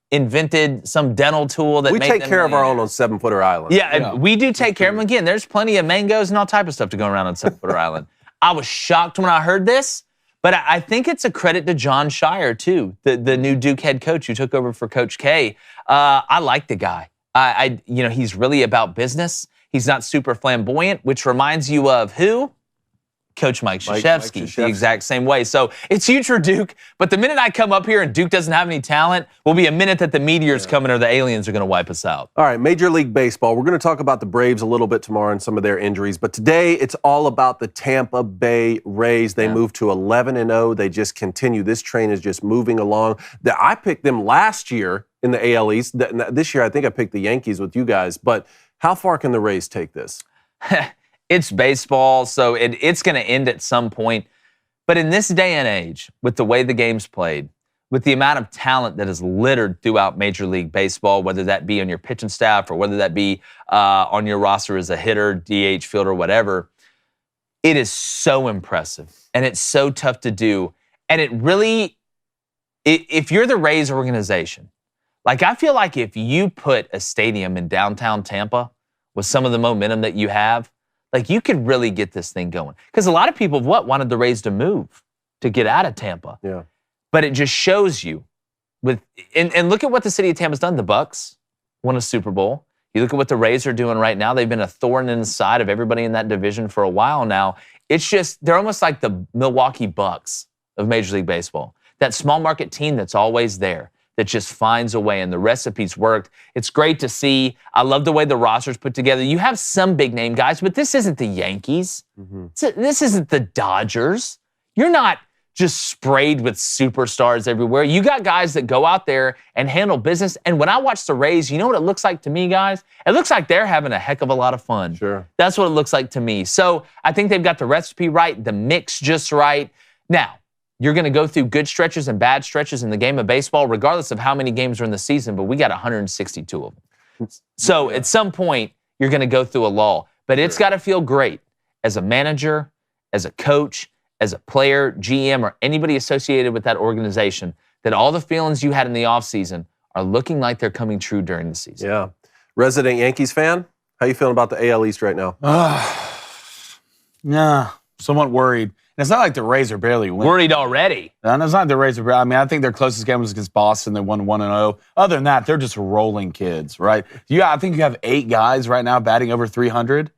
invented some dental tool that we made take them care of our own on 7-footer island. Yeah, we do take care of them. Again, there's plenty of mangoes and all type of stuff to go around on 7-footer island. I was shocked when I heard this, but I think it's a credit to John Shire, too, the new Duke head coach who took over for Coach K. I like the guy. He's really about business. He's not super flamboyant, which reminds you of who? Coach Mike Krzyzewski, the exact same way. So it's huge for Duke, but the minute I come up here and Duke doesn't have any talent, will be a minute that the meteor's coming or the aliens are going to wipe us out. All right, Major League Baseball. We're going to talk about the Braves a little bit tomorrow and some of their injuries, but today it's all about the Tampa Bay Rays. They moved to 11-0. They just continue. This train is just moving along. I picked them last year in the AL East. This year I think I picked the Yankees with you guys, but how far can the Rays take this? It's baseball, so it's going to end at some point. But in this day and age, with the way the game's played, with the amount of talent that is littered throughout Major League Baseball, whether that be on your pitching staff or whether that be on your roster as a hitter, DH, fielder, whatever, it is so impressive. And it's so tough to do. And it really, if you're the Rays organization, like I feel like if you put a stadium in downtown Tampa with some of the momentum that you have, like you could really get this thing going. Because a lot of people wanted the Rays to move, to get out of Tampa. Yeah. But it just shows you and look at what the city of Tampa's done. The Bucks won a Super Bowl. You look at what the Rays are doing right now. They've been a thorn in the side of everybody in that division for a while now. It's just, they're almost like the Milwaukee Bucks of Major League Baseball. That small market team that's always there, that just finds a way, and the recipe's worked. It's great to see. I love the way the roster's put together. You have some big name guys, but this isn't the Yankees. This isn't the Dodgers. You're not just sprayed with superstars everywhere. You got guys that go out there and handle business. And when I watch the Rays, you know what it looks like to me, guys? It looks like they're having a heck of a lot of fun. Sure. That's what it looks like to me. So I think they've got the recipe right, the mix just right. Now, you're going to go through good stretches and bad stretches in the game of baseball, regardless of how many games are in the season, but we got 162 of them. So at some point, you're going to go through a lull. But it's got to feel great as a manager, as a coach, as a player, GM, or anybody associated with that organization, that all the feelings you had in the offseason are looking like they're coming true during the season. Yeah. Resident Yankees fan, how you feeling about the AL East right now? Nah, somewhat worried. And it's not like the Rays are barely winning. Worried already. And it's not like the Rays are. I mean, I think their closest game was against Boston. They won 1-0. Other than that, they're just rolling kids, right? Yeah, I think you have 8 guys right now batting over 300.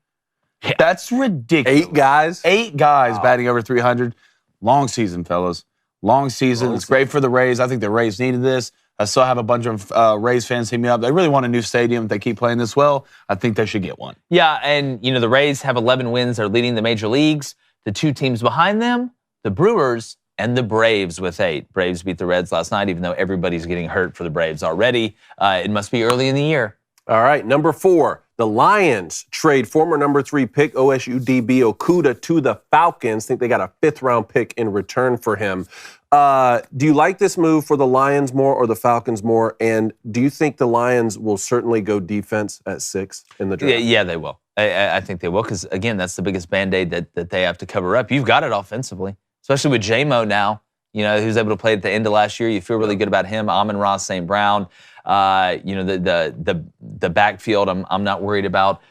Yeah. That's ridiculous. 8 guys? 8 guys batting over 300. Long season, fellas. Long season. It's great for the Rays. I think the Rays needed this. I still have a bunch of Rays fans hit me up. They really want a new stadium. If they keep playing this well, I think they should get one. Yeah, and the Rays have 11 wins. They're leading the major leagues. The 2 teams behind them, the Brewers and the Braves with 8. Braves beat the Reds last night, even though everybody's getting hurt for the Braves already. It must be early in the year. All right, number 4. The Lions trade former number 3 pick OSU DB Okuda to the Falcons. Think they got a 5th-round pick in return for him. Do you like this move for the Lions more or the Falcons more? And do you think the Lions will certainly go defense at 6 in the draft? Yeah, they will. I think they will because, again, that's the biggest Band-Aid that they have to cover up. You've got it offensively, especially with J-Mo now, who's able to play at the end of last year. You feel really good about him. Amon-Ra St. Brown. The backfield I'm not worried about.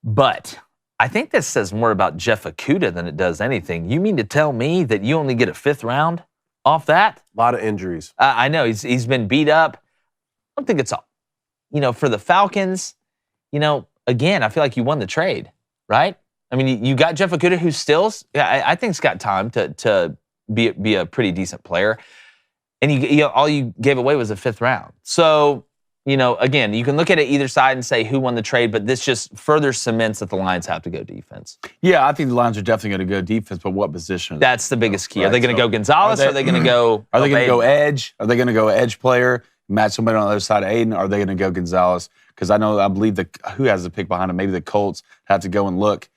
But I think this says more about Jeff Okudah than it does anything. You mean to tell me that you only get a 5th round off that? A lot of injuries. I know. He's been beat up. I don't think it's all. For the Falcons, again, I feel like you won the trade, right? I mean, you got Jeff Okudah, who still, I think, has got time to be a pretty decent player. And all you gave away was a 5th round. So, again, you can look at it either side and say who won the trade, but this just further cements that the Lions have to go defense. Yeah, I think the Lions are definitely going to go defense, but what position? That's the biggest key. Right. Are they going to go Gonzalez? Are they going to go? Are they going to go edge? Are they going to go edge player, match somebody on the other side of Aiden? Or are they going to go Gonzalez? Because I believe who has the pick behind him? Maybe the Colts have to go and look.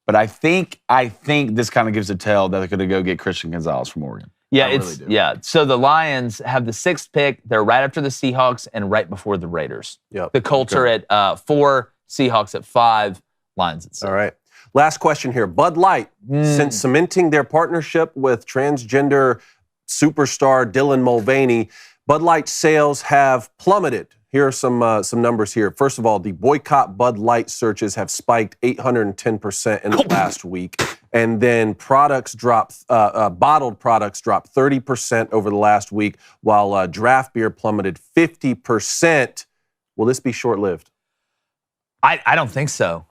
But I think this kind of gives a tell that they're going to go get Christian Gonzalez from Oregon. Yeah, So the Lions have the 6th pick. They're right after the Seahawks and right before the Raiders. Yep. The Colts are at 4, Seahawks at 5, Lions at 6. All right. Last question here. Bud Light, since cementing their partnership with transgender superstar Dylan Mulvaney, Bud Light sales have plummeted. Here are some numbers here. First of all, the boycott Bud Light searches have spiked 810% in the last week. And then bottled products dropped 30% over the last week, while draft beer plummeted 50%. Will this be short-lived? I don't think so.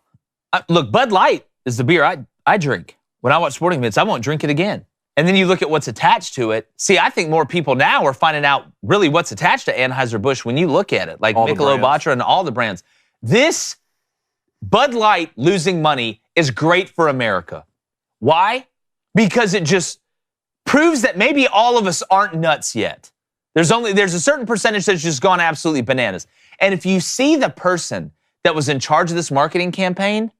Look, Bud Light is the beer I drink. When I watch sporting events, I won't drink it again. And then you look at what's attached to it. See, I think more people now are finding out really what's attached to Anheuser-Busch when you look at it, like Michelob Ultra and all the brands. This Bud Light losing money is great for America. Why? Because it just proves that maybe all of us aren't nuts yet. There's a certain percentage that's just gone absolutely bananas. And if you see the person that was in charge of this marketing campaign,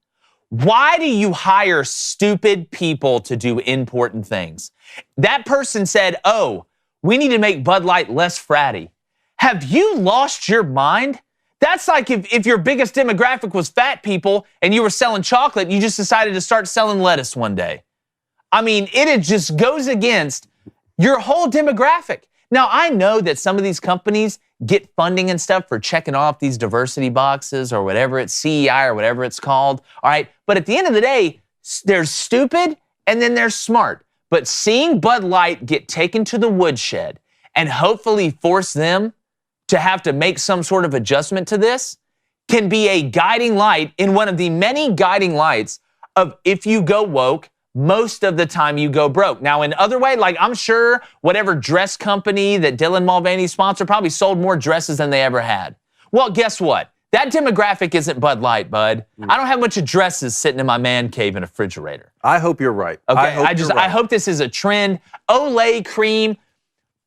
Why do you hire stupid people to do important things? That person said, oh, we need to make Bud Light less fratty. Have you lost your mind? That's like if your biggest demographic was fat people and you were selling chocolate, you just decided to start selling lettuce one day. I mean, it just goes against your whole demographic. Now, I know that some of these companies get funding and stuff for checking off these diversity boxes or whatever it's CEI or whatever it's called. All right. But at the end of the day, there's stupid and then there's smart. But seeing Bud Light get taken to the woodshed and hopefully force them to have to make some sort of adjustment to this can be a guiding light in one of the many guiding lights of if you go woke, most of the time you go broke. Now, in other way, like I'm sure whatever dress company that Dylan Mulvaney sponsored probably sold more dresses than they ever had. Well, guess what? That demographic isn't Bud Light, bud. I don't have much of dresses sitting in my man cave in a refrigerator. I hope you're right. Okay, I hope this is a trend. Olay cream.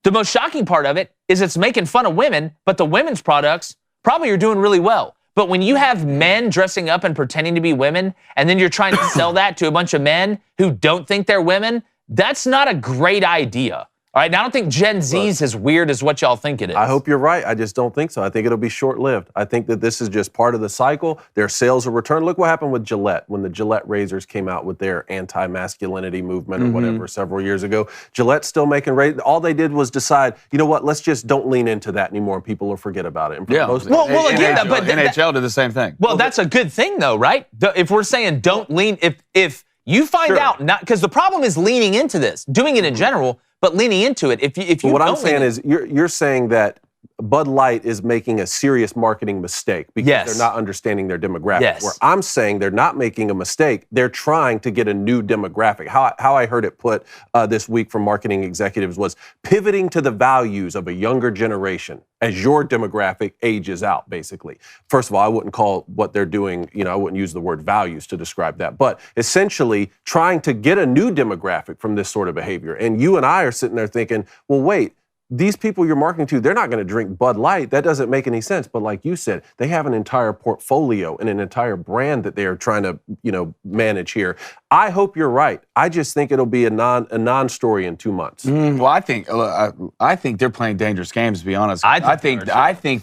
The most shocking part of it is it's making fun of women, but the women's products probably are doing really well. But when you have men dressing up and pretending to be women, and then you're trying to sell that to a bunch of men who don't think they're women, that's not a great idea. All right, now I don't think Gen Z is as weird as what y'all think it is. I hope you're right. I just don't think so. I think it'll be short-lived. I think that this is just part of the cycle. Their sales will return. Look what happened with Gillette when the Gillette razors came out with their anti-masculinity movement or whatever several years ago. Gillette's still making razors. All they did was decide, you know what, let's just don't lean into that anymore and people will forget about it. And yeah. Well, again, but NHL did the same thing. Well, that's a good thing though, right? If we're saying don't lean, if you find out, not because the problem is leaning into this, doing it in general, but leaning into it. If you what I'm saying is you're saying that Bud Light is making a serious marketing mistake because they're not understanding their demographic. Yes. Where I'm saying they're not making a mistake. They're trying to get a new demographic. How I heard it put this week from marketing executives was pivoting to the values of a younger generation as your demographic ages out, basically. First of all, I wouldn't call what they're doing, I wouldn't use the word values to describe that, but essentially trying to get a new demographic from this sort of behavior. And you and I are sitting there thinking, well, wait, these people you're marketing to, they're not going to drink Bud Light. That doesn't make any sense. But like you said, they have an entire portfolio and an entire brand that they are trying to, manage here. I hope you're right. I just think it'll be a non-story in 2 months. Well, I think they're playing dangerous games, to be honest. I think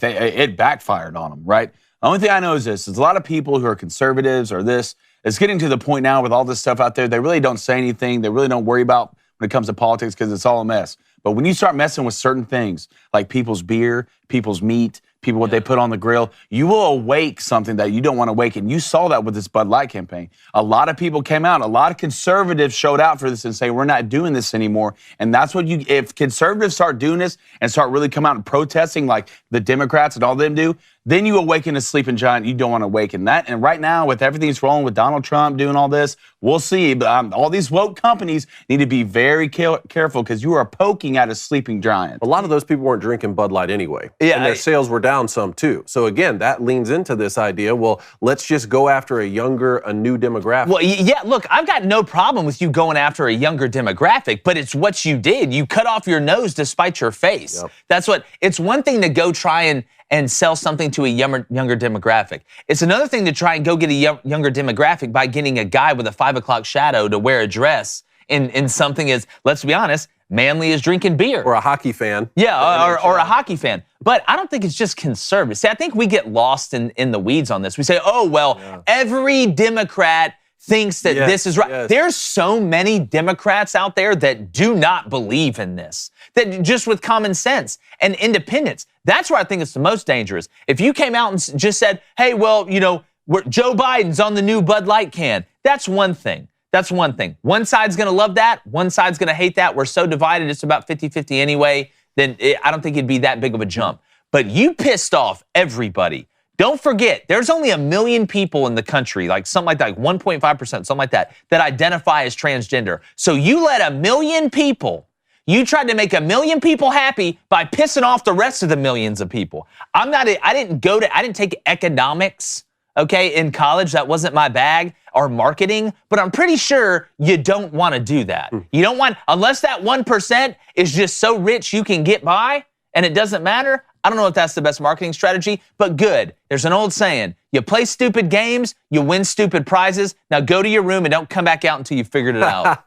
it backfired on them, right? The only thing I know is this: there's a lot of people who are conservatives or this. It's getting to the point now with all this stuff out there. They really don't say anything. They really don't worry about when it comes to politics because it's all a mess. But when you start messing with certain things, like people's beer, people's meat, what they put on the grill, you will awake something that you don't want to awaken. You saw that with this Bud Light campaign. A lot of people came out. A lot of conservatives showed out for this and say, we're not doing this anymore. And that's what if conservatives start doing this and start really come out and protesting like the Democrats and all them do, then you awaken a sleeping giant. You don't want to awaken that. And right now, with everything that's rolling with Donald Trump doing all this, we'll see. But all these woke companies need to be very careful because you are poking at a sleeping giant. A lot of those people weren't drinking Bud Light anyway. Yeah, and their sales were down some too. So again, that leans into this idea, well, let's just go after a new demographic. Well, yeah, look, I've got no problem with you going after a younger demographic, but it's what you did. You cut off your nose to spite your face. Yep. It's one thing to go try and sell something to a younger demographic. It's another thing to try and go get a younger demographic by getting a guy with a 5 o'clock shadow to wear a dress in something as, let's be honest, manly as drinking beer. Or a hockey fan. Yeah, or a hockey fan. But I don't think it's just conservative. See, I think we get lost in the weeds on this. We say, every Democrat thinks that this is right. Yes. There's so many Democrats out there that do not believe in this. That just with common sense and independence. That's where I think it's the most dangerous. If you came out and just said, hey, well, Joe Biden's on the new Bud Light can. That's one thing. One side's going to love that. One side's going to hate that. We're so divided, it's about 50-50 anyway. Then I don't think it'd be that big of a jump. But you pissed off everybody. Don't forget, there's only 1 million people in the country, like something like that, like 1.5%, something like that identify as transgender. So you let 1 million people, you tried to make 1 million people happy by pissing off the rest of the millions of people. I didn't take economics, in college. That wasn't my bag, or marketing, but I'm pretty sure you don't want to do that. You don't want, unless that 1% is just so rich you can get by and it doesn't matter, I don't know if that's the best marketing strategy, but good. There's an old saying, you play stupid games, you win stupid prizes. Now go to your room and don't come back out until you figured it out.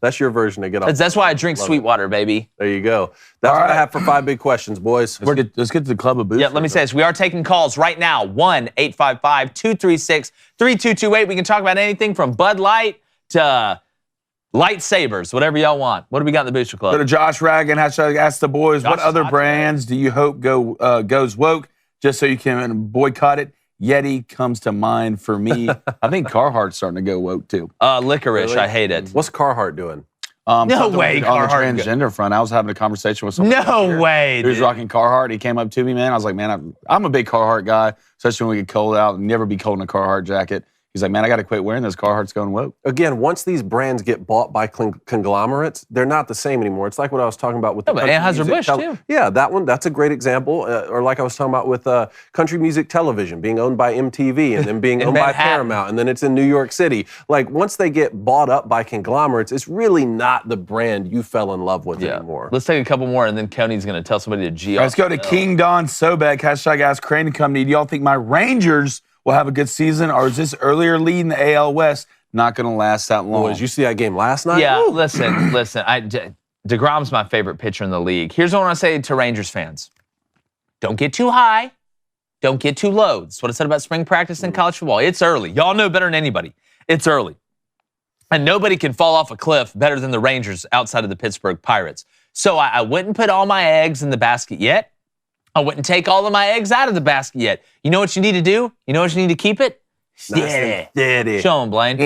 That's your version to get off. That's why I drink Sweetwater, baby. There you go. That's what I have for 5 big questions, boys. Let's get to the Club of Boosters. Yeah, let me say this. We are taking calls right now. 1-855-236-3228. We can talk about anything from Bud Light to lightsabers, whatever y'all want. What do we got in the Booster Club? Go to Josh Ragan, hashtag Ask the Boys. Josh What other Hot brands do you hope goes woke just so you can boycott it? Yeti comes to mind for me. I think Carhartt's starting to go woke too. Licorice, Really? I hate it. What's Carhartt doing? No way, on the Carhartt. transgender front. I was having a conversation with someone. No way, He was dude. rocking Carhartt. He came up to me, man. I was like, man, I'm a big Carhartt guy, especially when we get cold out. Never be cold in a Carhartt jacket. He's like, man, I got to quit wearing those. Carhartt's going woke. Again, once these brands get bought by conglomerates, they're not the same anymore. It's like what I was talking about with the but country Anheuser-Busch, music too. Yeah, that one, that's a great example. Or like I was talking about with country music television being owned by MTV and then being owned by Manhattan. Paramount, and then it's in New York City. Like, once they get bought up by conglomerates, it's really not the brand you fell in love with anymore. Let's take a couple more, and then Coney's going to tell somebody to G Let's go to King Don Sobek, hashtag Ask Crane Company. Do y'all think my Rangers will have a good season, or is this earlier lead in the AL West not going to last that long? Boys, you see that game last night? Yeah, Woo! listen. DeGrom's my favorite pitcher in the league. Here's what I want to say to Rangers fans. Don't get too high. Don't get too low. That's what I said about spring practice in college football. It's early. Y'all know better than anybody. It's early. And nobody can fall off a cliff better than the Rangers outside of the Pittsburgh Pirates. So I wouldn't put all my eggs in the basket yet. I wouldn't take all of my eggs out of the basket yet. You know what you need to do? You know what you need to keep it? Steady. Show them, Blaine.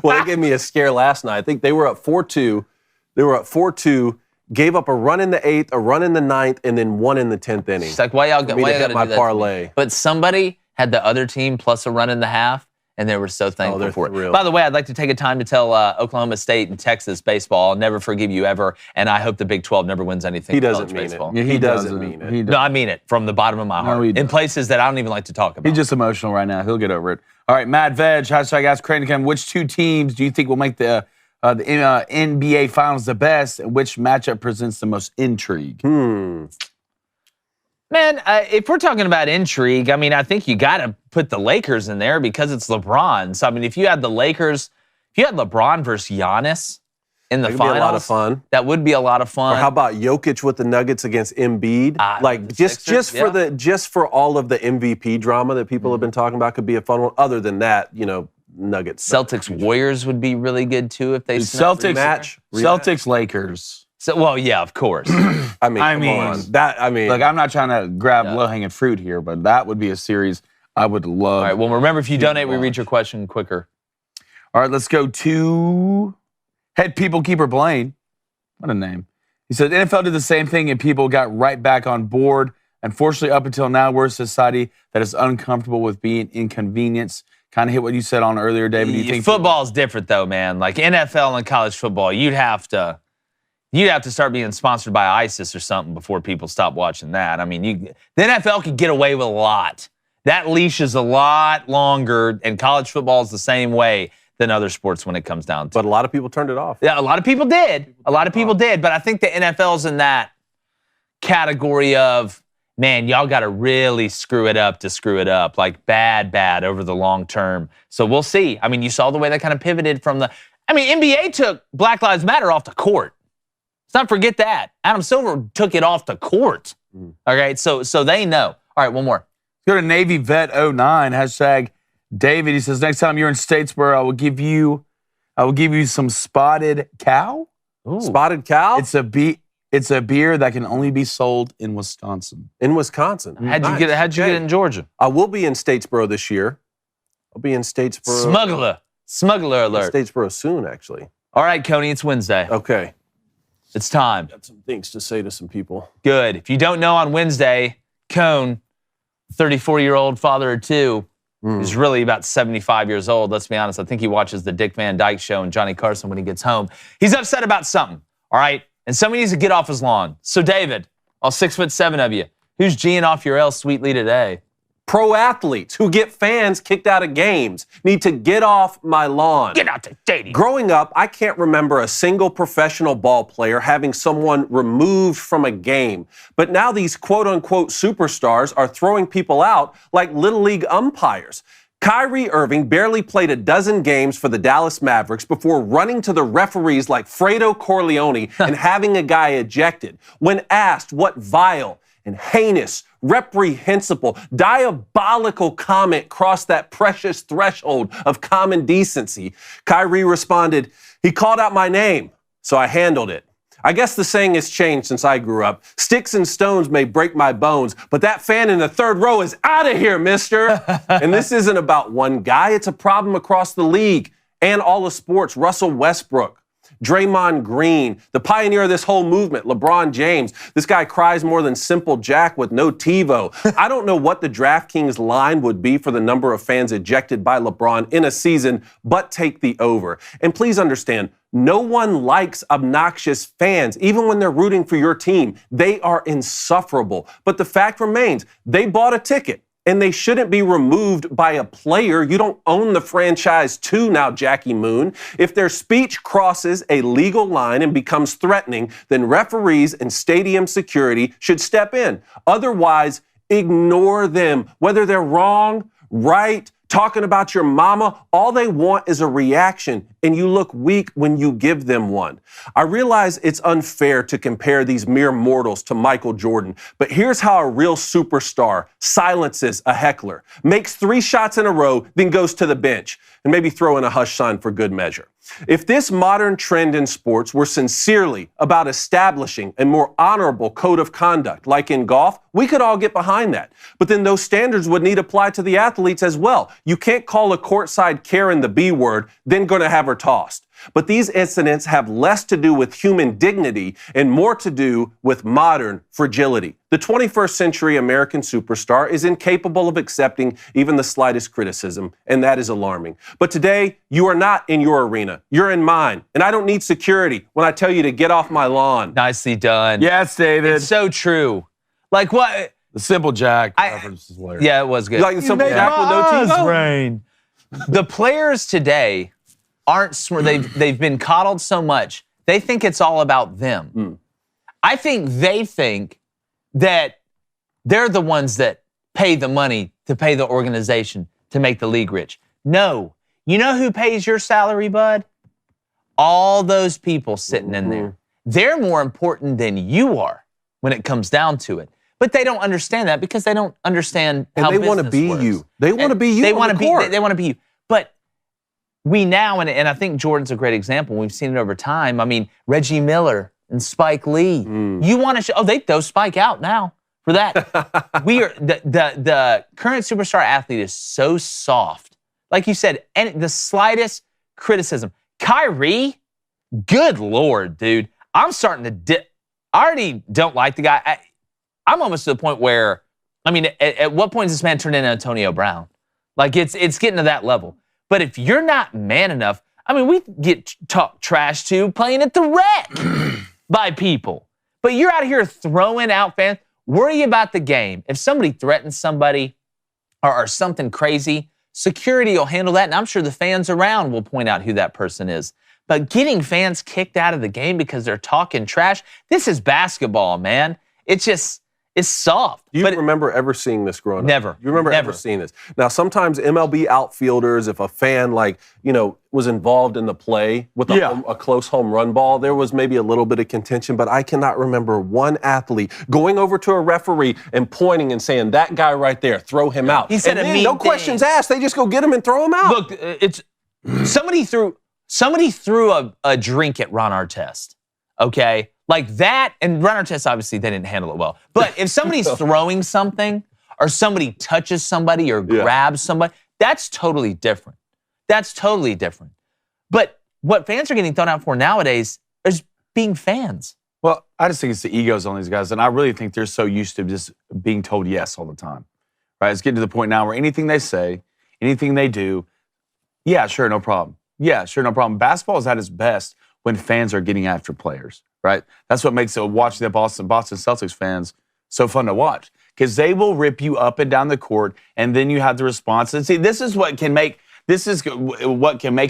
Well, they gave me a scare last night. I think they were up 4-2. Gave up a run in the 8th, a run in the 9th, and then one in the 10th inning. It's like, why y'all got my parlay. But somebody had the other team plus a run in the half, and they were so thankful for it. thrilled. By the way, I'd like to take a time to tell Oklahoma State and Texas baseball, I'll never forgive you ever, and I hope the Big 12 never wins anything. He in doesn't college mean baseball. it. Yeah, He doesn't mean it. No, I mean it from the bottom of my heart. he In doesn't. places that I don't even like to talk about. He's just emotional right now. He'll get over it. All right, Matt Veg, hashtag Ask Crane Company. Which two teams do you think will make the NBA Finals the best, and which matchup presents the most intrigue? Man, if we're talking about intrigue, I mean, I think you got to put the Lakers in there because it's LeBron. So, I mean, if you had LeBron versus Giannis in the That would finals, be a lot of fun. that would be a lot of fun. Or how about Jokic with the Nuggets against Embiid? The just Sixers, just for all of the MVP drama that people have been talking about, could be a fun one. Other than that, Nuggets. Celtics Warriors would be really good too if they snuck Celtics, Celtics, Lakers. So, well, yeah, of course. I mean, Look, I'm not trying to grab low-hanging fruit here, but that would be a series I would love. All right. Well, remember, if you donate, we read your question quicker. All right, let's go to Head People Keeper Blaine. What a name. He said, NFL did the same thing and people got right back on board. Unfortunately, up until now, we're a society that is uncomfortable with being inconvenienced. Kind of hit what you said on earlier, David. Do you think football's different, though, man? Like NFL and college football, you'd have to start being sponsored by ISIS or something before people stop watching that. I mean, the NFL could get away with a lot. That leash is a lot longer, and college football is the same way than other sports when it comes down to it. But a lot of people turned it off. Yeah, a lot of people did. But I think the NFL's in that category of, man, y'all got to really screw it up to screw it up, like bad over the long term. So we'll see. I mean, you saw the way they kind of pivoted from NBA took Black Lives Matter off the court. Let's not forget that. Adam Silver took it off the court. Okay, so they know. All right, one more. Go to Navy Vet 09, hashtag David. He says, next time you're in Statesboro, I will give you some Spotted Cow. Ooh. Spotted Cow? It's a beer that can only be sold in Wisconsin. In Wisconsin. How'd you get it in Georgia? I will be in Statesboro this year. I'll be in Statesboro. Smuggler alert. Statesboro soon, actually. All right, Coney, it's Wednesday. Okay. It's time. Got some things to say to some people. Good. If you don't know, on Wednesday, Cone, 34-year-old father of two, is really about 75 years old. Let's be honest. I think he watches the Dick Van Dyke Show and Johnny Carson when he gets home. He's upset about something, all right? And somebody needs to get off his lawn. So, David, all 6'7" of you, who's G'ing off your L sweetly today? Pro athletes who get fans kicked out of games need to get off my lawn. Get out the stadium. Growing up, I can't remember a single professional ball player having someone removed from a game. But now these quote-unquote superstars are throwing people out like Little League umpires. Kyrie Irving barely played a dozen games for the Dallas Mavericks before running to the referees like Fredo Corleone and having a guy ejected. When asked what vile and heinous, reprehensible, diabolical comment crossed that precious threshold of common decency, Kyrie responded, "He called out my name, so I handled it. I guess the saying has changed since I grew up. Sticks and stones may break my bones, but that fan in the third row is out of here, mister." And this isn't about one guy. It's a problem across the league and all of sports. Russell Westbrook, Draymond Green, the pioneer of this whole movement, LeBron James. This guy cries more than Simple Jack with no TiVo. I don't know what the DraftKings line would be for the number of fans ejected by LeBron in a season, but take the over. And please understand, no one likes obnoxious fans, even when they're rooting for your team. They are insufferable. But the fact remains, they bought a ticket. And they shouldn't be removed by a player. You don't own the franchise too now, Jackie Moon. If their speech crosses a legal line and becomes threatening, then referees and stadium security should step in. Otherwise, ignore them. Whether they're wrong, right, talking about your mama, all they want is a reaction, and you look weak when you give them one. I realize it's unfair to compare these mere mortals to Michael Jordan, but here's how a real superstar silences a heckler, makes 3 shots in a row, then goes to the bench, and maybe throw in a hush sign for good measure. If this modern trend in sports were sincerely about establishing a more honorable code of conduct, like in golf, we could all get behind that. But then those standards would need to apply to the athletes as well. You can't call a courtside Karen the B word, then going to have her tossed. But these incidents have less to do with human dignity and more to do with modern fragility. The 21st century American superstar is incapable of accepting even the slightest criticism, and that is alarming. But today, you are not in your arena. You're in mine, and I don't need security when I tell you to get off my lawn. Nicely done. Yes, David. It's so true. Like what? The Simple Jack reference is hilarious. Yeah, it was good. You like the Simple Jack with no TiVo? Rain. The players today aren't smart. They've been coddled so much. They think it's all about them. I think they think that they're the ones that pay the money to pay the organization to make the league rich. No. You know who pays your salary, bud? All those people sitting in there. They're more important than you are when it comes down to it. But they don't understand that because they don't understand how business works. And they want to be you. They want to be you. They want to be you. But we now, and I think Jordan's a great example. We've seen it over time. I mean, Reggie Miller and Spike Lee. You want to show? Oh, they throw Spike out now for that. We are the current superstar athlete is so soft. Like you said, and the slightest criticism. Kyrie, good Lord, dude. I'm starting to I already don't like the guy. I'm almost to the point where, I mean, at what point does this man turn into Antonio Brown? Like, it's getting to that level. But if you're not man enough, I mean, we get talked trash to playing at the Rec by people. But you're out here throwing out fans. Worry about the game. If somebody threatens somebody or something crazy, security will handle that, and I'm sure the fans around will point out who that person is. But getting fans kicked out of the game because they're talking trash, this is basketball, man. It's soft. Do you remember ever seeing this growing up? Never. You remember ever seeing this? Now, sometimes MLB outfielders, if a fan, was involved in the play with a close home run ball, there was maybe a little bit of contention, but I cannot remember one athlete going over to a referee and pointing and saying, that guy right there, throw him out. He said no questions asked. They just go get him and throw him out. Look, it's somebody threw a drink at Ron Artest, okay? Like that, and Ron Artest, obviously, they didn't handle it well. But if somebody's throwing something, or somebody touches somebody, or grabs somebody, that's totally different. That's totally different. But what fans are getting thrown out for nowadays is being fans. Well, I just think it's the egos on these guys, and I really think they're so used to just being told yes all the time. Right? It's getting to the point now where anything they say, anything they do, yeah, sure, no problem. Yeah, sure, no problem. Basketball is at its best when fans are getting after players, right? That's what makes watching the Boston Celtics fans so fun to watch. because they will rip you up and down the court, and then you have the response. And see, this is what can make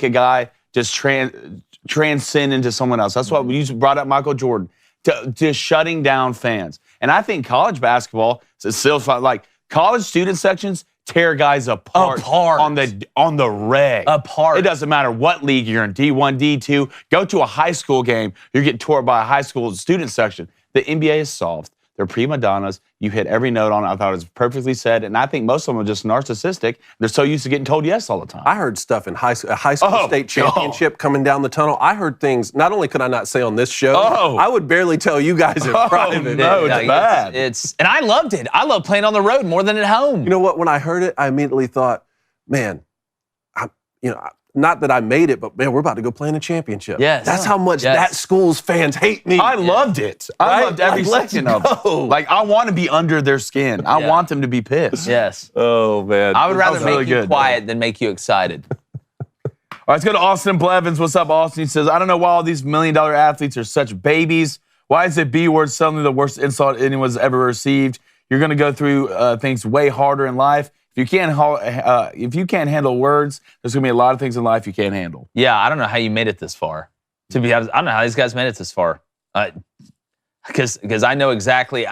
a guy just transcend into someone else. That's why you brought up Michael Jordan, to shutting down fans. And I think college basketball is still like college student sections tear guys apart on the reg. Apart. It doesn't matter what league you're in, D1, D2. Go to a high school game, you're getting tore by a high school student section. The NBA is solved. They're prima donnas. You hit every note on it. I thought it was perfectly said. And I think most of them are just narcissistic. They're so used to getting told yes all the time. I heard stuff in high school state championship coming down the tunnel. I heard things, not only could I not say on this show, I would barely tell you guys in private. No, it's bad. And I loved it. I love playing on the road more than at home. You know what? When I heard it, I immediately thought, man, not that I made it, but man, we're about to go play in a championship. Yes. That's how much that school's fans hate me. I loved it. I loved every second of it. Like, I want to be under their skin. I want them to be pissed. Yes. Oh, man. I would rather make you good, quiet than make you excited. All right, let's go to Austin Blevins. What's up, Austin? He says, I don't know why all these $1 million athletes are such babies. Why is the B word suddenly the worst insult anyone's ever received? You're going to go through things way harder in life. If you can't handle words, there's going to be a lot of things in life you can't handle. Yeah, I don't know how you made it this far. To be honest, I don't know how these guys made it this far. Because I know exactly,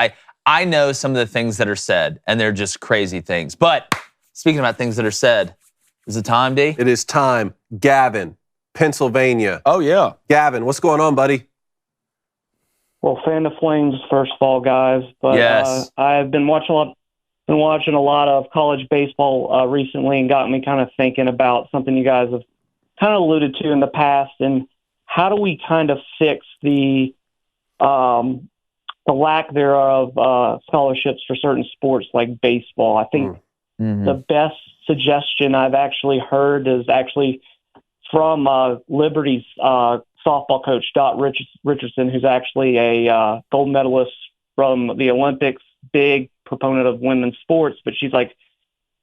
I know some of the things that are said, and they're just crazy things. But speaking about things that are said, is it time, D? It is time. Gavin, Pennsylvania. Oh, yeah. Gavin, what's going on, buddy? Well, fan of Flames, first of all, guys. But yes. I've been watching a lot of college baseball recently, and got me kind of thinking about something you guys have kind of alluded to in the past, and how do we kind of fix the lack thereof scholarships for certain sports like baseball. I think the best suggestion I've actually heard is actually from Liberty's softball coach, Dot Richardson, who's actually a gold medalist from the Olympics, big proponent of women's sports, but she's like,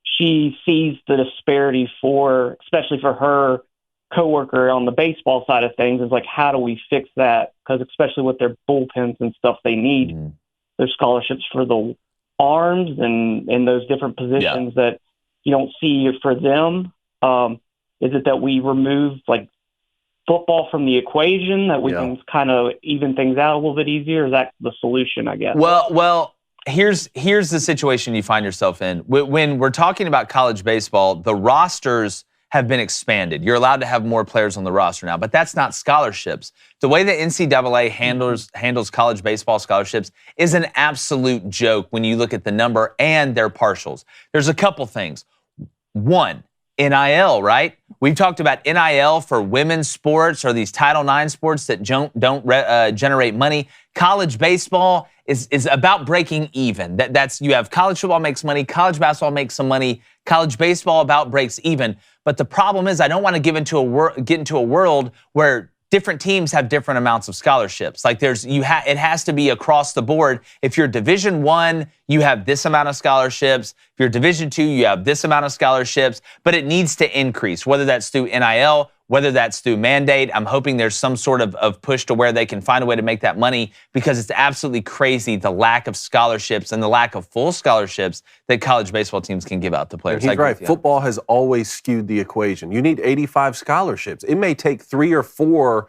she sees the disparity especially for her coworker on the baseball side of things, is like, how do we fix that? Because especially with their bullpens and stuff, they need their scholarships for the arms and those different positions that you don't see for them. Is it that we remove like football from the equation, that we can kind of even things out a little bit easier? Is that the solution, I guess? Well, here's the situation you find yourself in. When we're talking about college baseball, the rosters have been expanded. You're allowed to have more players on the roster now, but that's not scholarships. The way the NCAA handles college baseball scholarships is an absolute joke when you look at the number and their partials. There's a couple things. One, NIL, right? We've talked about NIL for women's sports or these Title IX sports that don't generate money. College baseball is about breaking even. That's you have college football makes money, college basketball makes some money, college baseball about breaks even. But the problem is, I don't want to get into a world where different teams have different amounts of scholarships. Like it has to be across the board. If you're Division I, you have this amount of scholarships. If you're Division II, you have this amount of scholarships. But it needs to increase, whether that's through NIL, whether that's through mandate. I'm hoping there's some sort of push to where they can find a way to make that money, because it's absolutely crazy the lack of scholarships and the lack of full scholarships that college baseball teams can give out to players. He's right. Football has always skewed the equation. You need 85 scholarships. It may take 3 or 4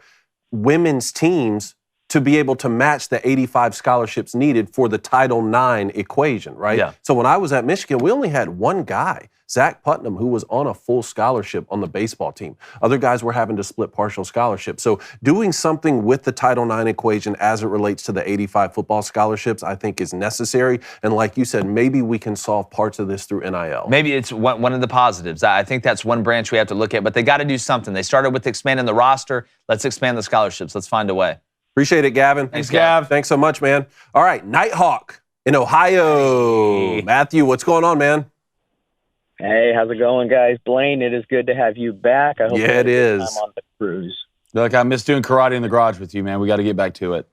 women's teams to be able to match the 85 scholarships needed for the Title IX equation, right? Yeah. So when I was at Michigan, we only had one guy, Zach Putnam, who was on a full scholarship on the baseball team. Other guys were having to split partial scholarships. So doing something with the Title IX equation as it relates to the 85 football scholarships, I think is necessary. And like you said, maybe we can solve parts of this through NIL. Maybe it's one of the positives. I think that's one branch we have to look at, but they got to do something. They started with expanding the roster. Let's expand the scholarships. Let's find a way. Appreciate it, Gavin. Thanks, Gav. Thanks so much, man. All right, Nighthawk in Ohio. Hey. Matthew, what's going on, man? Hey, how's it going, guys? Blaine, it is good to have you back. I hope it is. I'm on the cruise. Look, I miss doing karate in the garage with you, man. We got to get back to it.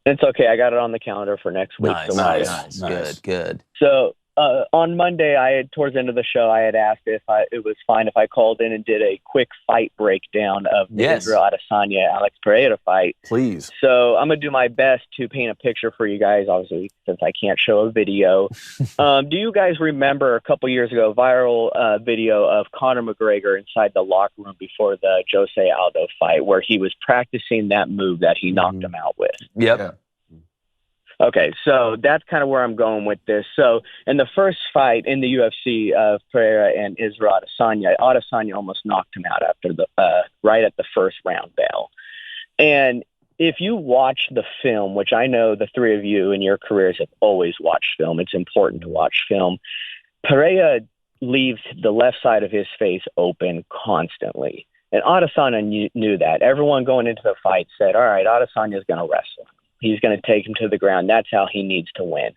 It's okay. I got it on the calendar for next week. Nice. Good. So on Monday, towards the end of the show, I had asked if it was fine if I called in and did a quick fight breakdown of the Israel Adesanya Alex Pereira fight. Please. So I'm going to do my best to paint a picture for you guys, obviously, since I can't show a video. Do you guys remember a couple years ago, viral video of Conor McGregor inside the locker room before the Jose Aldo fight, where he was practicing that move that he knocked him out with? Yep. Yeah. Okay, so that's kind of where I'm going with this. So in the first fight in the UFC of Pereira and Israel Adesanya almost knocked him out after right at the first round bell. And if you watch the film, which I know the three of you in your careers have always watched film, it's important to watch film. Pereira leaves the left side of his face open constantly. And Adesanya knew that. Everyone going into the fight said, all right, Adesanya is going to wrestle him. He's going to take him to the ground. That's how he needs to win.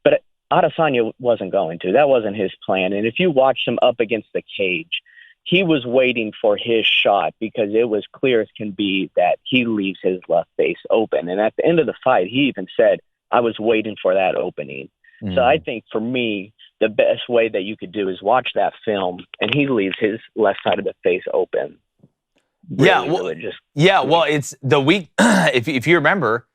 But Adesanya wasn't going to. That wasn't his plan. And if you watch him up against the cage, he was waiting for his shot because it was clear as can be that he leaves his left face open. And at the end of the fight, he even said, I was waiting for that opening. So I think for me, the best way that you could do is watch that film and he leaves his left side of the face open. Really, well, it's the week. If you remember,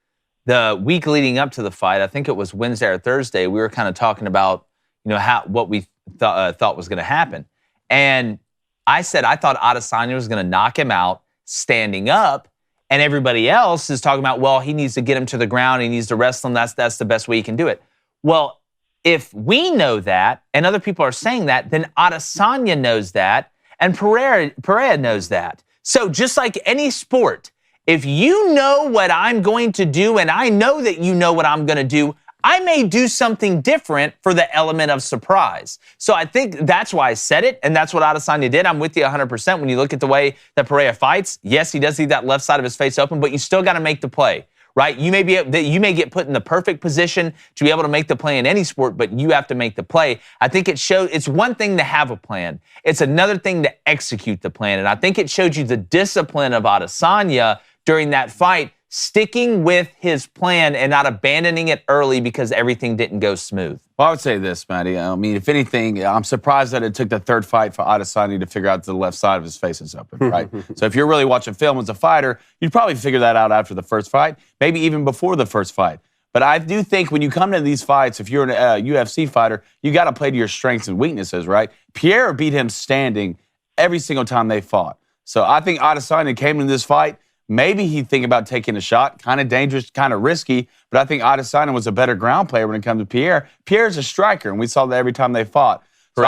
the week leading up to the fight, I think it was Wednesday or Thursday, we were kind of talking about, what we thought was going to happen. And I said I thought Adesanya was going to knock him out standing up, and everybody else is talking about, well, he needs to get him to the ground, he needs to wrestle him, that's the best way he can do it. Well, if we know that, and other people are saying that, then Adesanya knows that, and Pereira knows that. So just like any sport, if you know what I'm going to do and I know that you know what I'm going to do, I may do something different for the element of surprise. So I think that's why I said it, and that's what Adesanya did. I'm with you 100%. When you look at the way that Pereira fights, yes, he does leave that left side of his face open, but you still got to make the play, right? You may get put in the perfect position to be able to make the play in any sport, but you have to make the play. I think it's one thing to have a plan. It's another thing to execute the plan, and I think it showed you the discipline of Adesanya during that fight, sticking with his plan and not abandoning it early because everything didn't go smooth. Well, I would say this, Matty. I mean, if anything, I'm surprised that it took the third fight for Adesanya to figure out the left side of his face is open, right? So if you're really watching film as a fighter, you'd probably figure that out after the first fight, maybe even before the first fight. But I do think when you come to these fights, if you're a UFC fighter, you got to play to your strengths and weaknesses, right? Pierre beat him standing every single time they fought. So I think Adesanya came into this fight. Maybe he'd think about taking a shot, kind of dangerous, kind of risky, but I think Adesanya was a better ground player when it comes to Pierre. Pierre's a striker, and we saw that every time they fought. So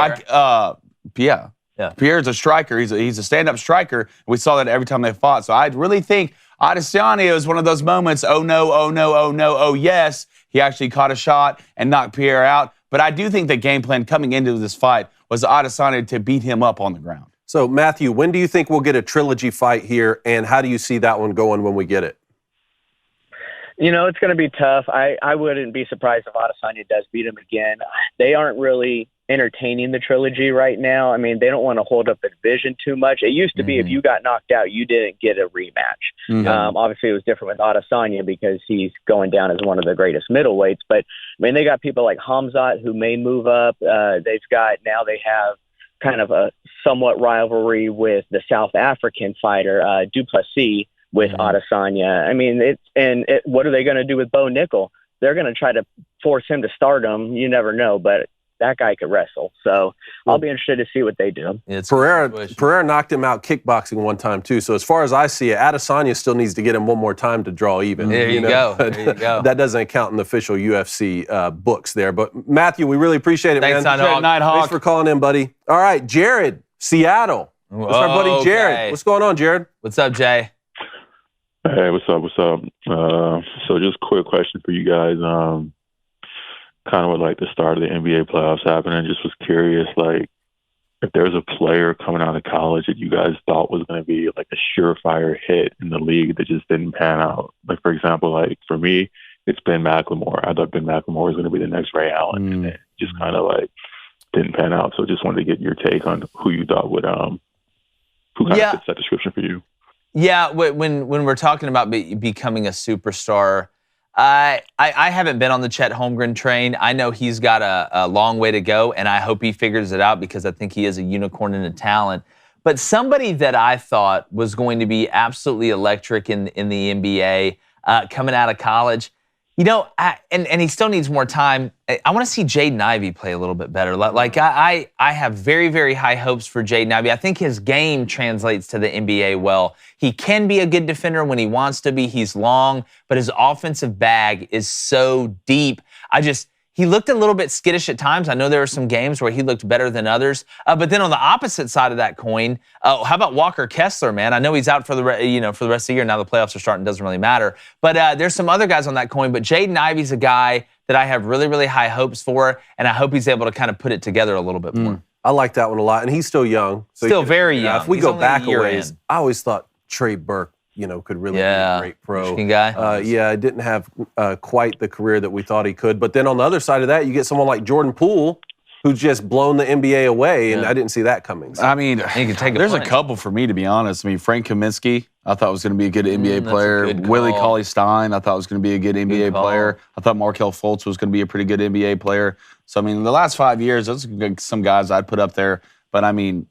yeah. Pierre's a striker. He's a stand-up striker. We saw that every time they fought. So I really think Adesanya is one of those moments, oh no, oh no, oh no, oh yes. He actually caught a shot and knocked Pierre out. But I do think the game plan coming into this fight was Adesanya to beat him up on the ground. So, Matthew, when do you think we'll get a trilogy fight here, and how do you see that one going when we get it? It's going to be tough. I wouldn't be surprised if Adesanya does beat him again. They aren't really entertaining the trilogy right now. I mean, they don't want to hold up the division too much. It used to be if you got knocked out, you didn't get a rematch. Obviously, it was different with Adesanya because he's going down as one of the greatest middleweights. But, I mean, they got people like Hamzat who may move up. They have kind of a somewhat rivalry with the South African fighter, Duplessis, with Adesanya. I mean, what are they going to do with Bo Nickel? They're going to try to force him to stardom. You never know, but that guy could wrestle. So I'll be interested to see what they do. Pereira knocked him out kickboxing one time, too. So as far as I see it, Adesanya still needs to get him one more time to draw even. There you go. That doesn't count in the official UFC books there. But, Matthew, we really appreciate it, man. Nighthawk. Thanks for calling in, buddy. All right, Jared, Seattle. That's our buddy Jared. Okay. What's going on, Jared? What's up, Jay? Hey, what's up? So just a quick question for you guys. Kind of with the start of the NBA playoffs happening, just was curious, if there's a player coming out of college that you guys thought was going to be a surefire hit in the league that just didn't pan out. For example, for me, it's Ben McLemore. I thought Ben McLemore was going to be the next Ray Allen, and it just kind of didn't pan out. So just wanted to get your take on who you thought would who kind of fits that description for you. Yeah, when we're talking about becoming a superstar, I haven't been on the Chet Holmgren train. I know he's got a long way to go, and I hope he figures it out because I think he is a unicorn and a talent. But somebody that I thought was going to be absolutely electric in the NBA coming out of college, and he still needs more time. I want to see Jaden Ivey play a little bit better. I have very, very high hopes for Jaden Ivey. I think his game translates to the NBA well. He can be a good defender when he wants to be. He's long, but his offensive bag is so deep. He looked a little bit skittish at times. I know there were some games where he looked better than others. But then on the opposite side of that coin, how about Walker Kessler, man? I know he's out for the rest of the year. Now the playoffs are starting, doesn't really matter. But there's some other guys on that coin. But Jaden Ivey's a guy that I have really, really high hopes for, and I hope he's able to kind of put it together a little bit more. I like that one a lot, and he's still young. So very young. If we go back a ways, I always thought Trey Burke, could really be a great pro. Michigan guy. Didn't have quite the career that we thought he could. But then on the other side of that, you get someone like Jordan Poole, who's just blown the NBA away, and I didn't see that coming. So. I mean, there's a couple for me, to be honest. I mean, Frank Kaminsky, I thought was going to be a good NBA player. Willie Cauley-Stein, I thought was going to be a good NBA player. I thought Markelle Fultz was going to be a pretty good NBA player. So, I mean, the last 5 years, those are some guys I'd put up there. But, I mean,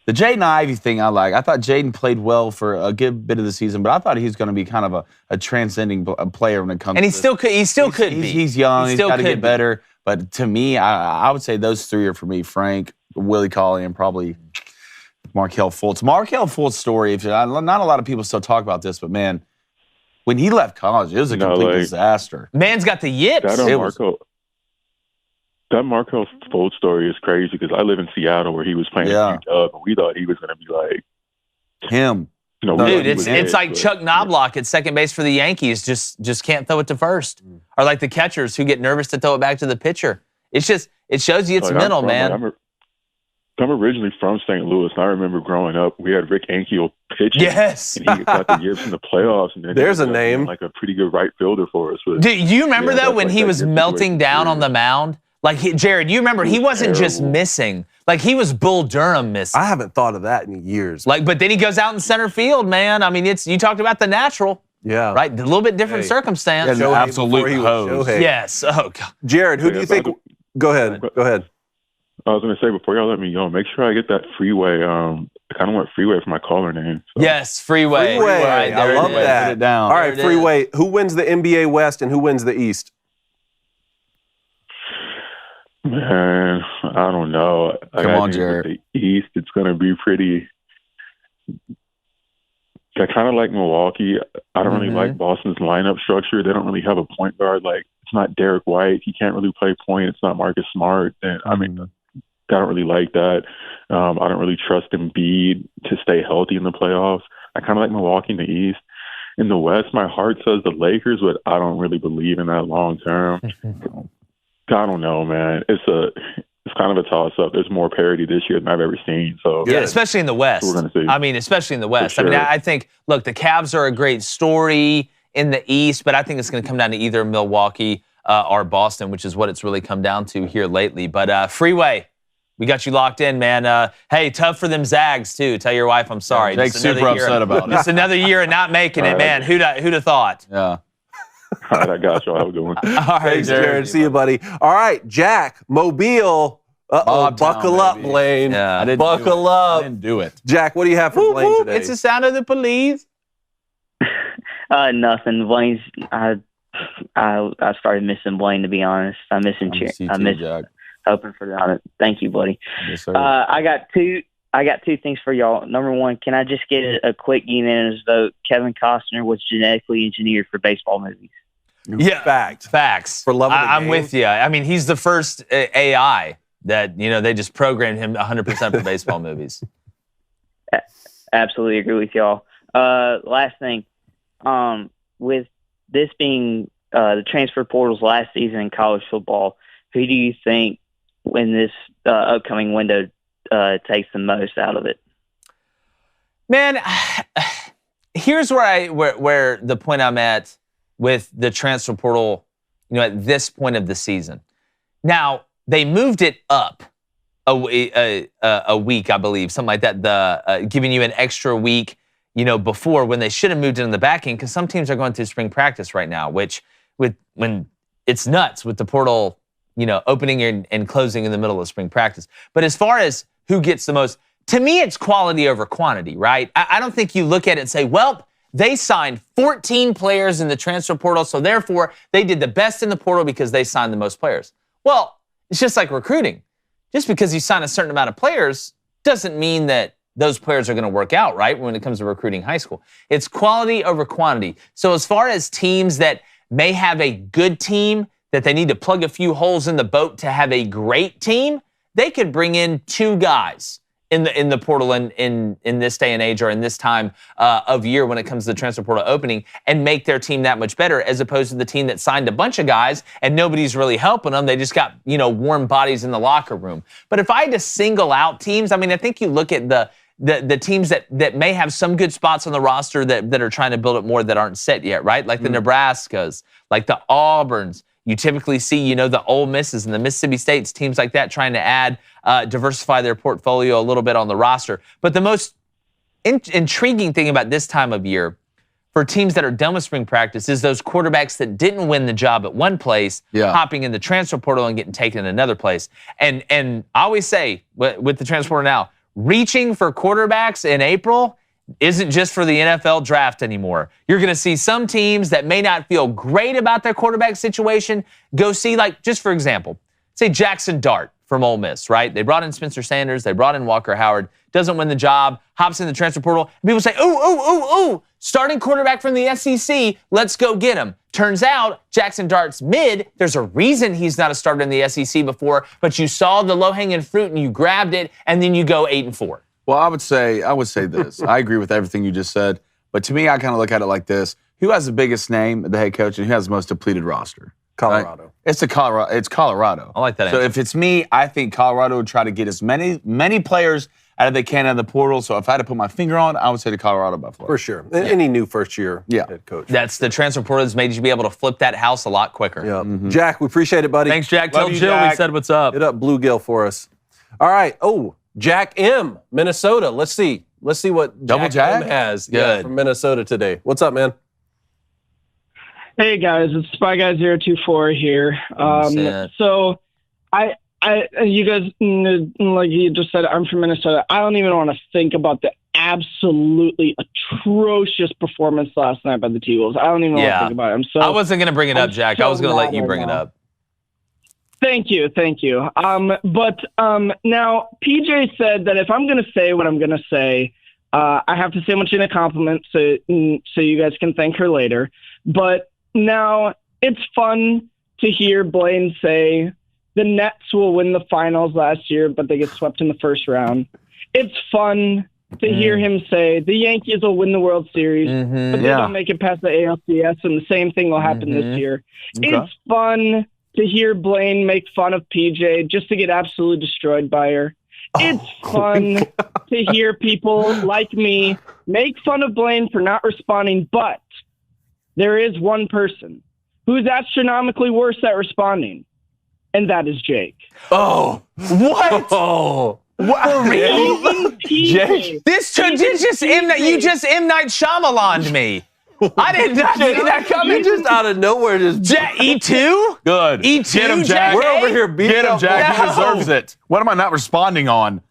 the Jaden Ivey thing I like. I thought Jaden played well for a good bit of the season, but I thought he was going to be kind of a transcending player when it comes to he still could be. He's young. He's got to get better. But to me, I would say those three are for me: Frank, Willie Cauley, and probably Markelle Fultz. Markelle Fultz story, not a lot of people still talk about this, but man, when he left college, it was a complete disaster. Man's got the yips. That Markelle Fultz story is crazy because I live in Seattle where he was playing at UW, and we thought he was going to be like him. Dude, it's like Chuck Knobloch at second base for the Yankees, just can't throw it to first. Or like the catchers who get nervous to throw it back to the pitcher. It shows you it's mental, man. I'm originally from St. Louis, and I remember growing up, we had Rick Ankiel pitching. Yes. And he got the yips in the playoffs. And then there's a name. Like a pretty good right fielder for us. Do you remember though when he was melting down on the mound? Jared, you remember he wasn't just missing. Like he was Bull Durham missing. I haven't thought of that in years. But then he goes out in center field, man. I mean, you talked about the natural. Yeah. Right? A little bit different circumstance. Yeah, absolute hose. Yes. Oh, God. Jared, who do you think? Go ahead. I was going to say, before y'all let me go, make sure I get that Freeway. I kind of want Freeway for my caller name. So. Yes, Freeway. Right, I love that. Put it down. All right, Freeway. Who wins the NBA West and who wins the East? Man, I don't know. Come on, Jared. The East, it's going to be pretty. I kind of like Milwaukee. I don't really like Boston's lineup structure. They don't really have a point guard. Like, it's not Derek White. He can't really play point. It's not Marcus Smart. And I mean, I don't really like that. I don't really trust Embiid to stay healthy in the playoffs. I kind of like Milwaukee in the East. In the West, my heart says the Lakers, but I don't really believe in that long term. I don't know, man. It's kind of a toss-up. There's more parity this year than I've ever seen. So yeah, especially in the West. We're gonna see. I mean, especially in the West. Sure. I mean, I think, look, the Cavs are a great story in the East, but I think it's going to come down to either Milwaukee or Boston, which is what it's really come down to here lately. But Freeway, we got you locked in, man. Hey, tough for them Zags, too. Tell your wife I'm sorry. Jake's super upset about it. Just another year of not making it, man. Who'd have thought? Yeah. All right, I got you. I'll have a good one. All right, Thanks, Jared. See you, buddy. All right, Jack, Mobile. Buckle up, Blaine. Yeah. Buckle up. I didn't do it. Jack, what do you have for Blaine today? It's the sound of the police. Nothing. Blaine's. I started missing Blaine, to be honest. I'm missing I miss Jack. hoping for that. Thank you, buddy. Yes, sir. I got two things for y'all. Number one, can I just get a quick unanimous vote? Kevin Costner was genetically engineered for baseball movies. Yeah, facts. For love of the I'm game. with you. I mean, he's the first AI that they just programmed him 100% for baseball movies. Absolutely agree with y'all. Last thing, with this being the transfer portal's last season in college football, who do you think in this upcoming window takes the most out of it? Man, here's where the point I'm at with the transfer portal, at this point of the season. Now, they moved it up a week, I believe, something like that, giving you an extra week, before when they should have moved it in the back end, because some teams are going through spring practice right now, which when it's nuts with the portal, opening and closing in the middle of spring practice. But as far as who gets the most, to me, it's quality over quantity, right? I don't think you look at it and say, well, they signed 14 players in the transfer portal, so therefore they did the best in the portal because they signed the most players. Well, it's just like recruiting. Just because you sign a certain amount of players doesn't mean that those players are going to work out, right, when it comes to recruiting high school. It's quality over quantity. So as far as teams that may have a good team that they need to plug a few holes in the boat to have a great team, they could bring in 2 guys in the portal in this day and age, or in this time of year when it comes to the transfer portal opening, and make their team that much better, as opposed to the team that signed a bunch of guys and nobody's really helping them. They just got, warm bodies in the locker room. But if I had to single out teams, I think you look at the teams that may have some good spots on the roster that are trying to build it more, that aren't set yet, right? Like the Nebraskas, like the Auburns. You typically see, the Ole Misses and the Mississippi States, teams like that trying to add, diversify their portfolio a little bit on the roster. But the most intriguing thing about this time of year for teams that are done with spring practice is those quarterbacks that didn't win the job at one place, hopping in the transfer portal and getting taken in another place. And I always say, with the transfer portal now, reaching for quarterbacks in April isn't just for the NFL draft anymore. You're going to see some teams that may not feel great about their quarterback situation go see, like, just for example, say Jackson Dart from Ole Miss, right? They brought in Spencer Sanders. They brought in Walker Howard. Doesn't win the job. Hops in the transfer portal. And people say, ooh, starting quarterback from the SEC. Let's go get him. Turns out Jackson Dart's mid. There's a reason he's not a starter in the SEC before, but you saw the low-hanging fruit and you grabbed it, and then you go 8-4. Well, I would say this. I agree with everything you just said, but to me, I kind of look at it like this: who has the biggest name, the head coach, and who has the most depleted roster? Colorado. Right? It's Colorado. I like that So answer. if it's me, I think Colorado would try to get as many players out of they can out of the portal. So if I had to put my finger on, I would say the Colorado Buffalo. For sure. Any new first-year head coach. That's the transfer portal that's made you be able to flip that house a lot quicker. Yeah. Jack, we appreciate it, buddy. Thanks, Jack. Love Tell you, Jill Jack. we said what's up. Hit up Bluegill for us. All right. Oh, Jack M, Minnesota. Let's see what Double Jack M has Good. from Minnesota today. What's up, man? Hey guys, it's Spy Guy 024 here. So you guys, like you just said, I'm from Minnesota. I don't even want to think about the absolutely atrocious performance last night by the T-Wolves. I don't even want to think about it. I wasn't going to bring it up, Jack. I was going to let you bring it up. Thank you. But now PJ said that if I'm going to say what I'm going to say, I have to say much in a compliment, so you guys can thank her later. But now it's fun to hear Blaine say the Nets will win the finals last year, but they get swept in the first round. It's fun to hear him say the Yankees will win the World Series, but they don't make it past the ALCS, and the same thing will happen this year. Okay. It's fun to hear Blaine make fun of PJ just to get absolutely destroyed by her. It's fun to hear people like me make fun of Blaine for not responding, but there is one person who's astronomically worse at responding, and that is Jake. Oh, what? Oh. What? For real? Jake? You just M. Night Shyamalan'd me. I did not see that coming. You just out of nowhere just... E2? Good. E2, Get him, Jack. We're over here beating Get him, up. Jack. No. He deserves it. What am I not responding on?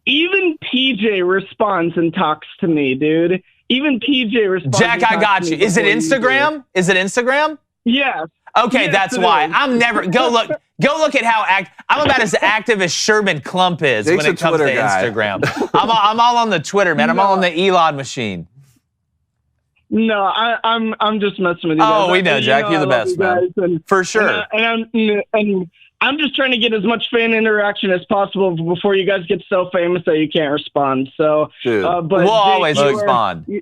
Even PJ responds and talks to me, dude. Even PJ responds. Jack, I got you. Is it Instagram? Is it Instagram? Yes. Okay, Yes, that's it why. is. I'm never... Go look at how I'm about as active as Sherman Klump is Jake's when it a comes to Twitter guy. Instagram. I'm all on the Twitter, man. I'm all on the Elon machine. No, I'm just messing with you. Oh, guys. we know, Jack. You're the I love best, you man. guys, and- For sure. And I'm just trying to get as much fan interaction as possible before you guys get so famous that you can't respond. So, Dude. but We'll Jake, always you are- respond.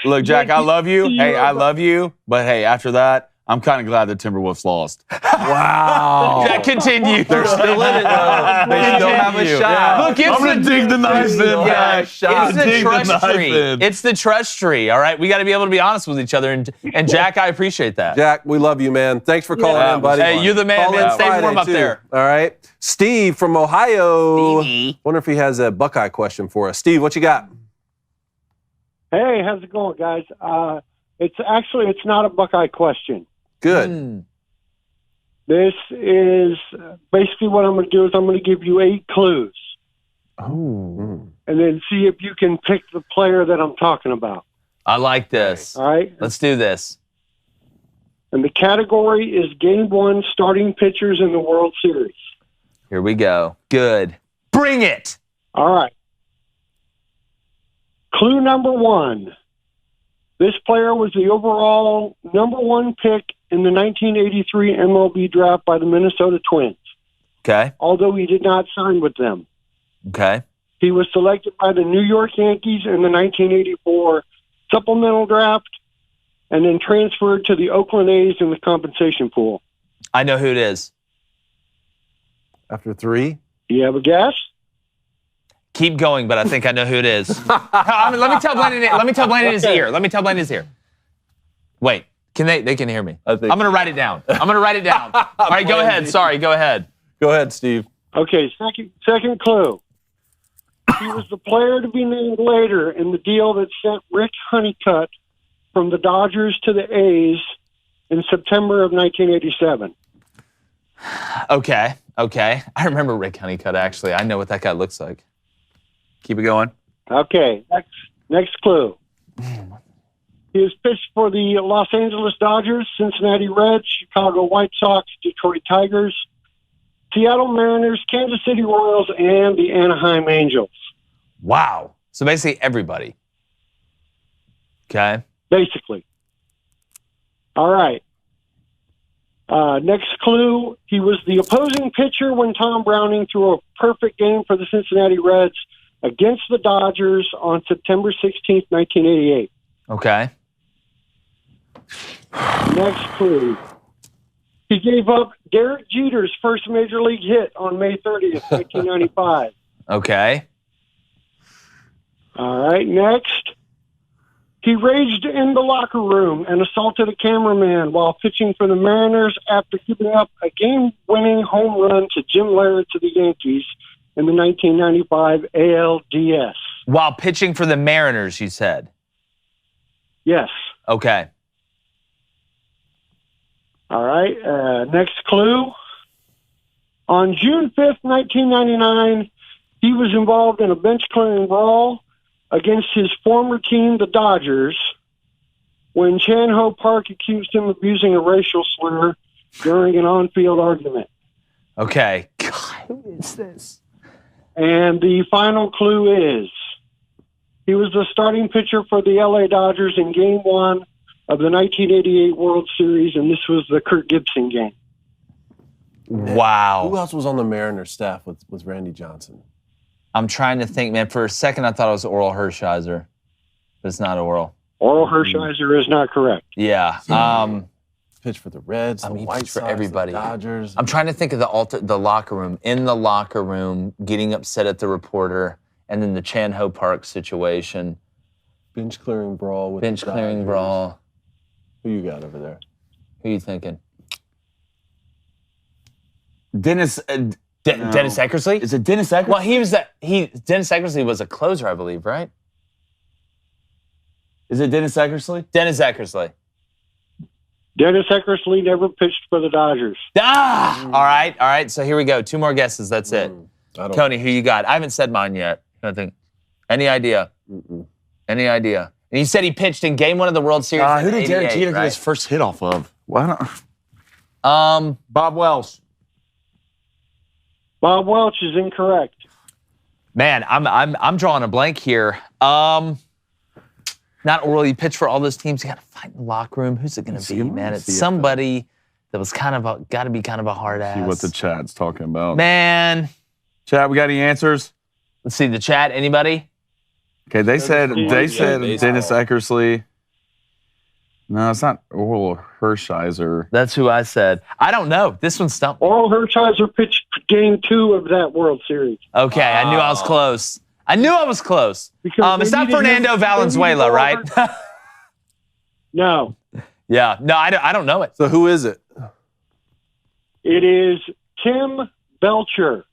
Look, Jack, Jake, I love you. Hey, I are- love you. But hey, after that, I'm kind of glad the Timberwolves lost. Wow. Jack, continue. They're still in it, though. They still have a Continue. shot. Look, it's I'm going to dig the knife in, Yeah, Jack. it's the Dig trust knife tree. in. It's the trust tree, all right? We got to be able to be honest with each other. And Jack, I appreciate that. Jack, we love you, man. Thanks for calling Yeah, in, buddy. Hey, you're the man, Call man. in Stay Friday, warm up too. there. All right. Steve from Ohio. Stevie. Wonder if he has a Buckeye question for us. Steve, what you got? Hey, how's it going, guys? It's not a Buckeye question. Good. This is basically what I'm going to do is I'm going to give you 8 clues. Oh. And then see if you can pick the player that I'm talking about. I like this. All right? Let's do this. And the category is Game 1 starting pitchers in the World Series. Here we go. Good. Bring it. All right. Clue number 1. This player was the overall number 1 pick in the 1983 MLB draft by the Minnesota Twins, Okay. although he did not sign with them. Okay. He was selected by the New York Yankees in the 1984 supplemental draft and then transferred to the Oakland A's in the compensation pool. I know who it is. After 3? Do you have a guess? Keep going, but I think I know who it is. Let me tell Blaine. Let me tell Blaine in his ear. Let me tell Blaine in his ear. Wait, can they can hear me? I'm gonna write it down. All right, go ahead. Sorry, go ahead. Go ahead, Steve. Okay, second clue. He was the player to be named later in the deal that sent Rick Honeycutt from the Dodgers to the A's in September of 1987. Okay. I remember Rick Honeycutt, actually. I know what that guy looks like. Keep it going. Okay, next clue. He has pitched for the Los Angeles Dodgers, Cincinnati Reds, Chicago White Sox, Detroit Tigers, Seattle Mariners, Kansas City Royals, and the Anaheim Angels. Wow. So basically everybody. Okay. Basically. All right. Next clue. He was the opposing pitcher when Tom Browning threw a perfect game for the Cincinnati Reds against the Dodgers on September 16th, 1988. Okay. Next clue. He gave up Derek Jeter's first major league hit on May 30th, 1995. Okay. All right, next. He raged in the locker room and assaulted a cameraman while pitching for the Mariners after giving up a game-winning home run to Jim Lehrer to the Yankees in the 1995 ALDS. While pitching for the Mariners, you said? Yes. Okay. All right, next clue. On June 5th, 1999, he was involved in a bench-clearing brawl against his former team, the Dodgers, when Chan Ho Park accused him of using a racial slur during an on-field argument. Okay. God, who is this? And the final clue is he was the starting pitcher for the LA Dodgers in Game 1 of the 1988 World Series, and this was the Kirk Gibson game. Wow. Who else was on the Mariners staff with Randy Johnson? I'm trying to think, man. For a second, I thought it was Oral Hershiser, but it's not Oral. Oral Hershiser is not correct. Yeah. Pitched for the Reds, the he White pitched for Sox, everybody. the Dodgers. I'm trying to think of the locker room. In the locker room, getting upset at the reporter, and then the Chan Ho Park situation. Bench clearing brawl with Bench the clearing Dodgers. brawl. Who you got over there? Who are you thinking? Dennis. Dennis Eckersley? Is it Dennis Eckersley? Well, Dennis Eckersley was a closer, I believe, right? Is it Dennis Eckersley? Dennis Eckersley. Dennis Eckersley never pitched for the Dodgers. All right. So here we go. 2 more guesses. That's it. Tony, who you got? I haven't said mine yet. I think. Any idea? Any idea? And you said he pitched in Game 1 of the World Series. Who did Derek Jeter get his first hit off of? Why not? Bob Welch. Bob Welch is incorrect. Man, I'm drawing a blank here. Not Oral. You pitch for all those teams. You got to fight in the locker room. Who's it going to be, man? It's somebody that was got to be kind of a hard ass. See what the chat's talking about. Man. Chat, we got any answers? Let's see the chat. Anybody? Okay, they said Dennis Eckersley. No, it's not Oral Hershiser. That's who I said. I don't know. This one stumped me. Oral Hershiser pitched Game 2 of that World Series. Okay, I knew I was close. It's not Fernando Valenzuela, right? No. Yeah. No, I don't know it. So who is it? It is Tim Belcher.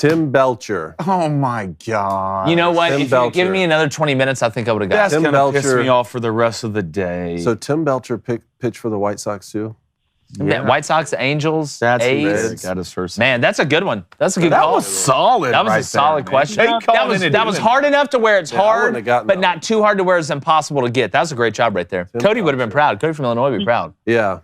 Tim Belcher. Oh my God. You know what? Tim If you had given Belcher. me another 20 minutes, I think I would have got That's it. Tim going to piss Belcher. me off for the rest of the day. So Tim Belcher pitched for the White Sox too? Yeah, White Sox, Angels, That's A's. got his first. Man, that's a good one. That's a good that call. was solid. That was right a solid there, question. man. That was hard enough to where it's Yeah, I hard, wouldn't have gotten but that not too hard to where it's impossible to get. That was a great job right there. Cody would have been proud. Cody from Illinois would be proud. Yeah.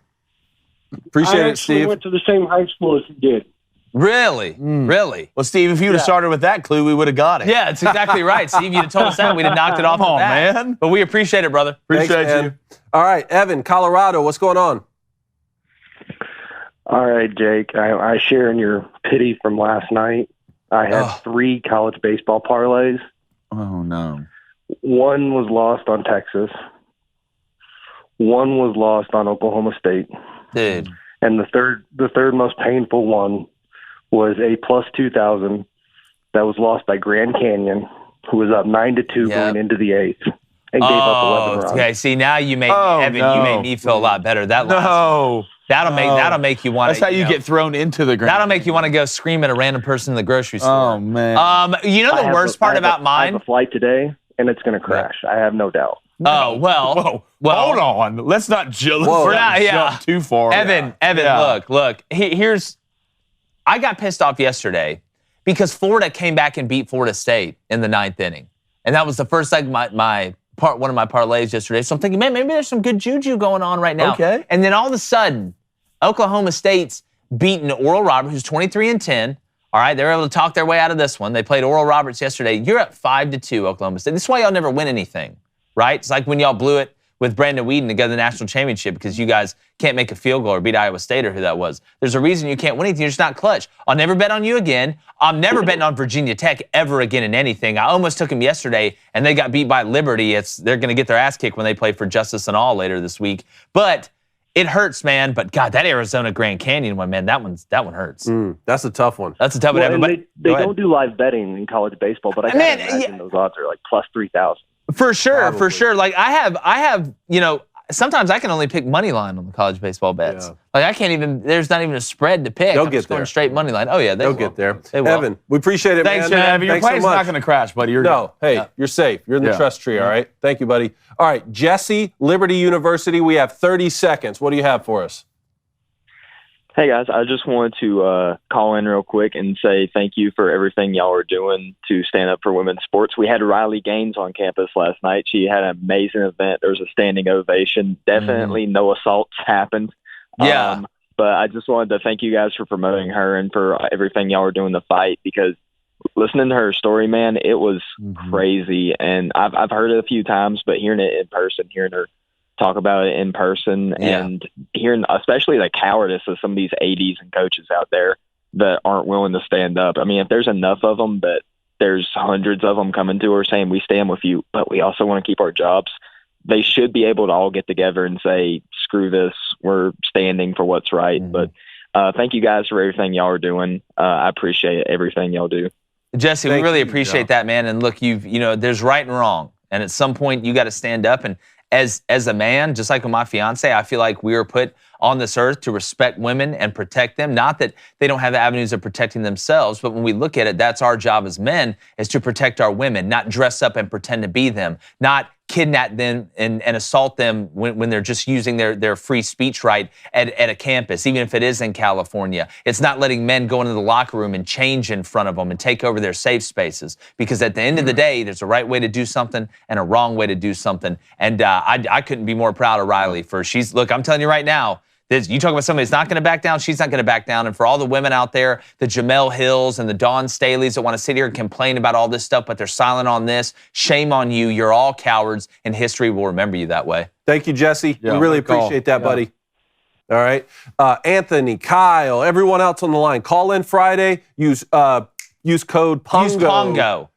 Appreciate I it, actually Steve. went to the same high school as he did. Really? Really? Well, Steve, if you would have started with that clue, we would have got it. Yeah, that's exactly right. Steve, you'd have told us that. We'd have knocked it off. Come on, the bat. man. But we appreciate it, brother. Thanks, Appreciate man. you. All right, Evan, Colorado, what's going on? All right, Jake. I share in your pity from last night. I had 3 college baseball parlays. Oh, no. One was lost on Texas. One was lost on Oklahoma State. Dude. And the third most painful one was a plus 2,000 that was lost by Grand Canyon, who was up 9-2 going into the 8th and gave up 11 runs. Okay, see, now you made Evan, you made me feel a lot better. That last one. That'll make you want to. That's how you get thrown into the ground. That'll make you want to go scream at a random person in the grocery store. Oh, man. You know the worst part about mine? I have a flight today, and it's going to crash. I have no doubt. Oh, well. Hold on. Let's not jump too far. Evan, look. Here's I got pissed off yesterday because Florida came back and beat Florida State in the 9th inning. And that was the first leg one of my parlays yesterday. So I'm thinking, man, maybe there's some good juju going on right now. Okay. And then all of a sudden, Oklahoma State's beaten Oral Roberts, who's 23-10. All right, they were able to talk their way out of this one. They played Oral Roberts yesterday. You're up 5-2, Oklahoma State. This is why y'all never win anything, right? It's like when y'all blew it with Brandon Whedon to go to the national championship because you guys can't make a field goal or beat Iowa State or who that was. There's a reason you can't win anything. You're just not clutch. I'll never bet on you again. I'm never betting on Virginia Tech ever again in anything. I almost took them yesterday, and they got beat by Liberty. They're going to get their ass kicked when they play for Justice and All later this week. But it hurts, man. But, God, that Arizona Grand Canyon one, man, that one hurts. That's a tough one. That's a tough one. They don't do live betting in college baseball, but I can't imagine those odds are like plus 3,000. For sure. Like I have, sometimes I can only pick money line on the college baseball bets. Yeah. Like I can't even. There's not even a spread to pick. They'll I'm get just going there. straight money line. Oh yeah, They'll get there. They will. Evan, we appreciate it, Thanks, man. Evan. Your Thanks so plane's much. not going to crash, buddy. You're No, good. hey, you're safe. You're in the trust tree, all right? Thank you, buddy. All right, Jesse, Liberty University, we have 30 seconds. What do you have for us? Hey, guys, I just wanted to call in real quick and say thank you for everything y'all are doing to stand up for women's sports. We had Riley Gaines on campus last night. She had an amazing event. There was a standing ovation. Definitely no assaults happened. Yeah. But I just wanted to thank you guys for promoting her and for everything y'all are doing to fight, because listening to her story, man, it was crazy. And I've heard it a few times, but hearing it in person, hearing her talk about it in person, and hearing especially the cowardice of some of these ADs and coaches out there that aren't willing to stand up. I mean, if there's enough of them, that there's hundreds of them coming to her saying, we stand with you, but we also want to keep our jobs. They should be able to all get together and say, screw this, we're standing for what's right. But thank you guys for everything y'all are doing. I appreciate everything y'all do. Jesse, we really appreciate that, man. And look, there's right and wrong. And at some point you got to stand up. And as a man, just like with my fiance, I feel like we are put on this earth to respect women and protect them. Not that they don't have the avenues of protecting themselves, but when we look at it, that's our job as men, is to protect our women, not dress up and pretend to be them, not kidnap them and assault them when they're just using their free speech right at a campus, even if it is in California. It's not letting men go into the locker room and change in front of them and take over their safe spaces, because at the end of the day, there's a right way to do something and a wrong way to do something. And I couldn't be more proud of Riley look, I'm telling you right now, you talk about somebody that's not going to back down, she's not going to back down. And for all the women out there, the Jamel Hills and the Dawn Staleys that want to sit here and complain about all this stuff, but they're silent on this, shame on you. You're all cowards, and history will remember you that way. Thank you, Jesse. Yeah, we really good call. appreciate that, buddy. All right. Anthony, Kyle, everyone else on the line, call in Friday. Use code Pongo. Use Pongo.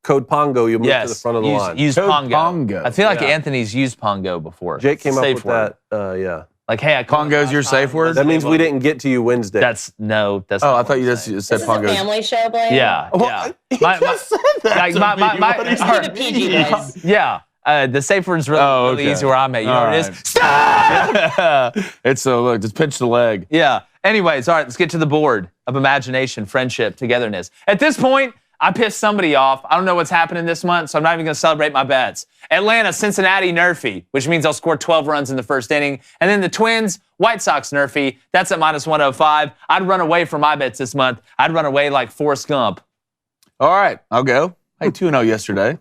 Code Pongo. You move to the front of the line. Use Code Pongo. Pongo. I feel like Anthony's used Pongo before. Jake came up Safe with word. that. Yeah. Like, hey, Pongo's your safe word? That means we didn't get to you Wednesday. That's Oh, not I what thought I'm you just saying. said This is Pongo. a family show, Blaine. Yeah, yeah. He just said that to me. Let's do the PG, boys. Yeah. The safe word's really easy where I'm at. You know what it is? Stop! It's look, just pinch the leg. Yeah. Anyways, all right, let's get to the board. of imagination, friendship, togetherness. At this point, I pissed somebody off. I don't know what's happening this month, so I'm not even going to celebrate my bets. Atlanta, Cincinnati, nerfy, which means I'll score 12 runs in the first inning. And then the Twins, White Sox, nerfy. That's at -105. I'd run away from my bets this month. I'd run away like Forrest Gump. All right, I'll go. Hey, 2-0 yesterday.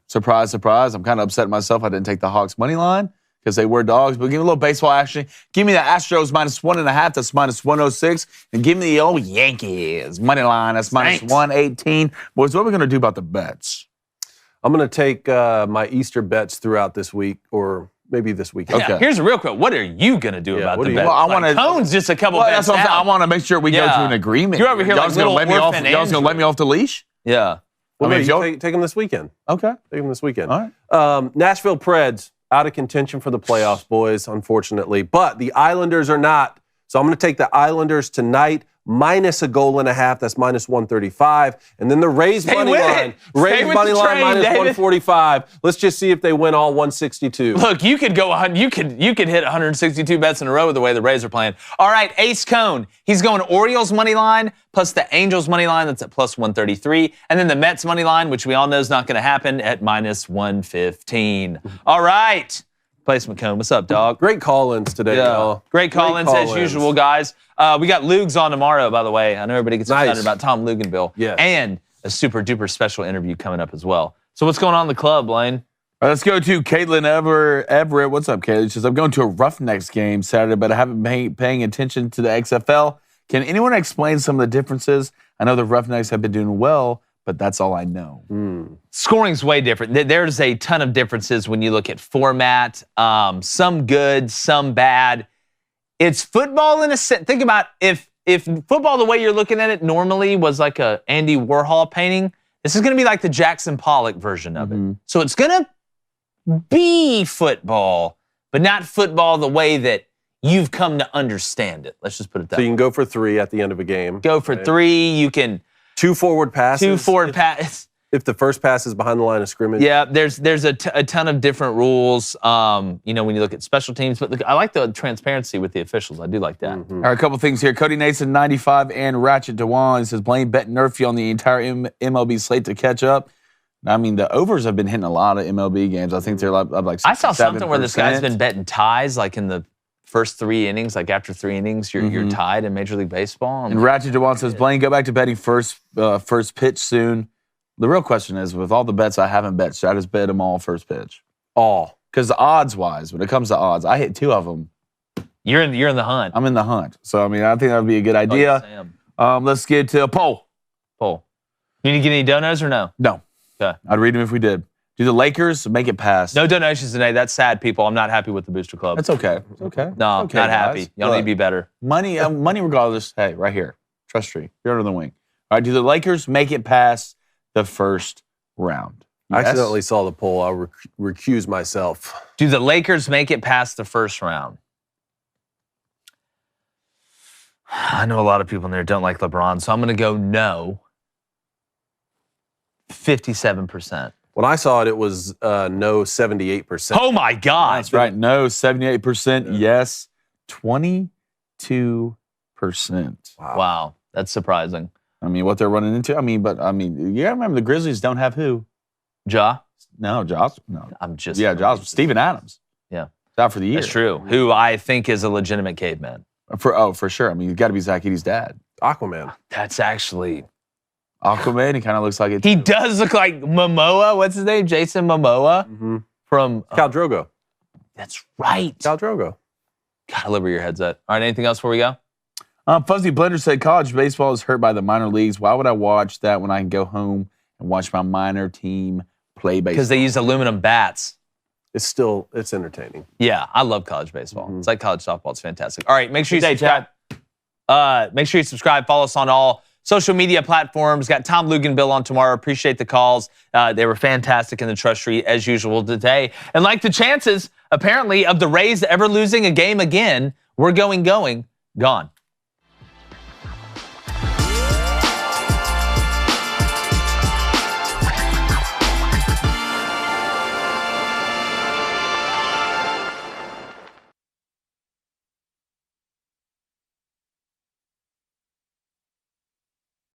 Surprise, surprise. I'm kind of upset myself I didn't take the Hawks money line because they were dogs. But give me a little baseball action. Give me the Astros -1.5. That's -106. And give me the old Yankees money line. That's -118. Boys, what are we going to do about the bets? I'm going to take my Easter bets throughout this week, or maybe this weekend. Yeah, here's a real quick. What are you going to do about the bets? Well, I want to. Cone's just a couple bets that's what I'm saying. I want to make sure we go to an agreement. You're over here y'all's like gonna let me off. Y'all's Y'all's going to let me off the leash? Yeah. Well, take them this weekend. Okay. Take them this weekend. All right. Nashville Preds, out of contention for the playoffs, boys, unfortunately. But the Islanders are not. So I'm going to take the Islanders tonight, -1.5. That's -135. And then the Rays money line. Rays money line -145. Let's just see if they win all 162. Look, you could go. You could hit 162 bets in a row with the way the Rays are playing. All right, Ace Cone. He's going Orioles money line plus the Angels money line. That's at +133, and then the Mets money line, which we all know is not going to happen, at -115. All right. Placement Cone. What's up, dog? Great call-ins today, y'all. Great call-ins as usual, guys. We got Lugs on tomorrow, by the way. I know everybody gets excited about Tom Luganville. Yes. And a super-duper special interview coming up as well. So what's going on in the club, Blaine? All right, let's go to Caitlin Everett. What's up, Caitlin? She says, I'm going to a Roughnecks game Saturday, but I haven't been paying attention to the XFL. Can anyone explain some of the differences? I know the Roughnecks have been doing well, but that's all I know. Scoring's way different. There's a ton of differences when you look at format. Some good, some bad. It's football in a sense. Think about if football, the way you're looking at it normally was like a Andy Warhol painting, this is going to be like the Jackson Pollock version of it. So it's going to be football, but not football the way that you've come to understand it. Let's just put it that way. So you can go for 3 at the end of a game. Go for 3. You can 2 forward passes. 2 forward passes. If the first pass is behind the line of scrimmage. Yeah, there's a ton of different rules, when you look at special teams. But I like the transparency with the officials. I do like that. All right, a couple things here. Cody Nason, 95, and Ratchet Dewan says, Blaine bet Nerfy on the entire MLB slate to catch up. I mean, the overs have been hitting a lot of MLB games. I think they're like 67%. I saw something where this guy's been betting ties, like in the first 3 innings, like after 3 innings, you're tied in Major League Baseball. And Ratchet Dewan says, Blaine, go back to betting first pitch soon. The real question is, with all the bets I haven't bet, should I just bet them all first pitch? All. Because odds-wise, when it comes to odds, I hit 2 of them. You're in the hunt. I'm in the hunt. So, I mean, I think that would be a good idea. Let's get to a poll. You need to get any donuts or no? No. Okay. I'd read them if we did. Do the Lakers make it past? No donations today. That's sad, people. I'm not happy with the Booster Club. It's okay. It's okay. No, it's okay, not guys. happy. Y'all need to be better. Money regardless. Hey, right here. Trust tree. You're under the wing. All right, do the Lakers make it past the first round? I accidentally saw the poll. I'll recuse myself. Do the Lakers make it past the first round? I know a lot of people in there don't like LeBron, so I'm going to go no. 57%. When I saw it, it was no 78%. Oh, my God. That's right. No, 78%. Yes, 22%. Wow. That's surprising. I mean, what they're running into. You gotta remember the Grizzlies don't have who? Ja? No, Josh. No. Josh. Steven Adams. Yeah. It's out for the year. That's true. Who I think is a legitimate caveman. For sure. I mean, you got to be Zach Edey's dad. Aquaman. That's actually Aquaman. He kind of looks like it. He does look like Momoa. What's his name? Jason Momoa from Khal Drogo. That's right. Khal Drogo. God, I love where your head's at. All right, anything else before we go? Fuzzy Blender said, college baseball is hurt by the minor leagues. Why would I watch that when I can go home and watch my minor team play baseball? Because they use aluminum bats. It's entertaining. Yeah, I love college baseball. It's like college softball. It's fantastic. All right, make sure you subscribe. Make sure you subscribe. Follow us on all social media platforms. Got Tom Luganville on tomorrow. Appreciate the calls. They were fantastic in the trust tree as usual today. And like the chances, apparently, of the Rays ever losing a game again, we're gone.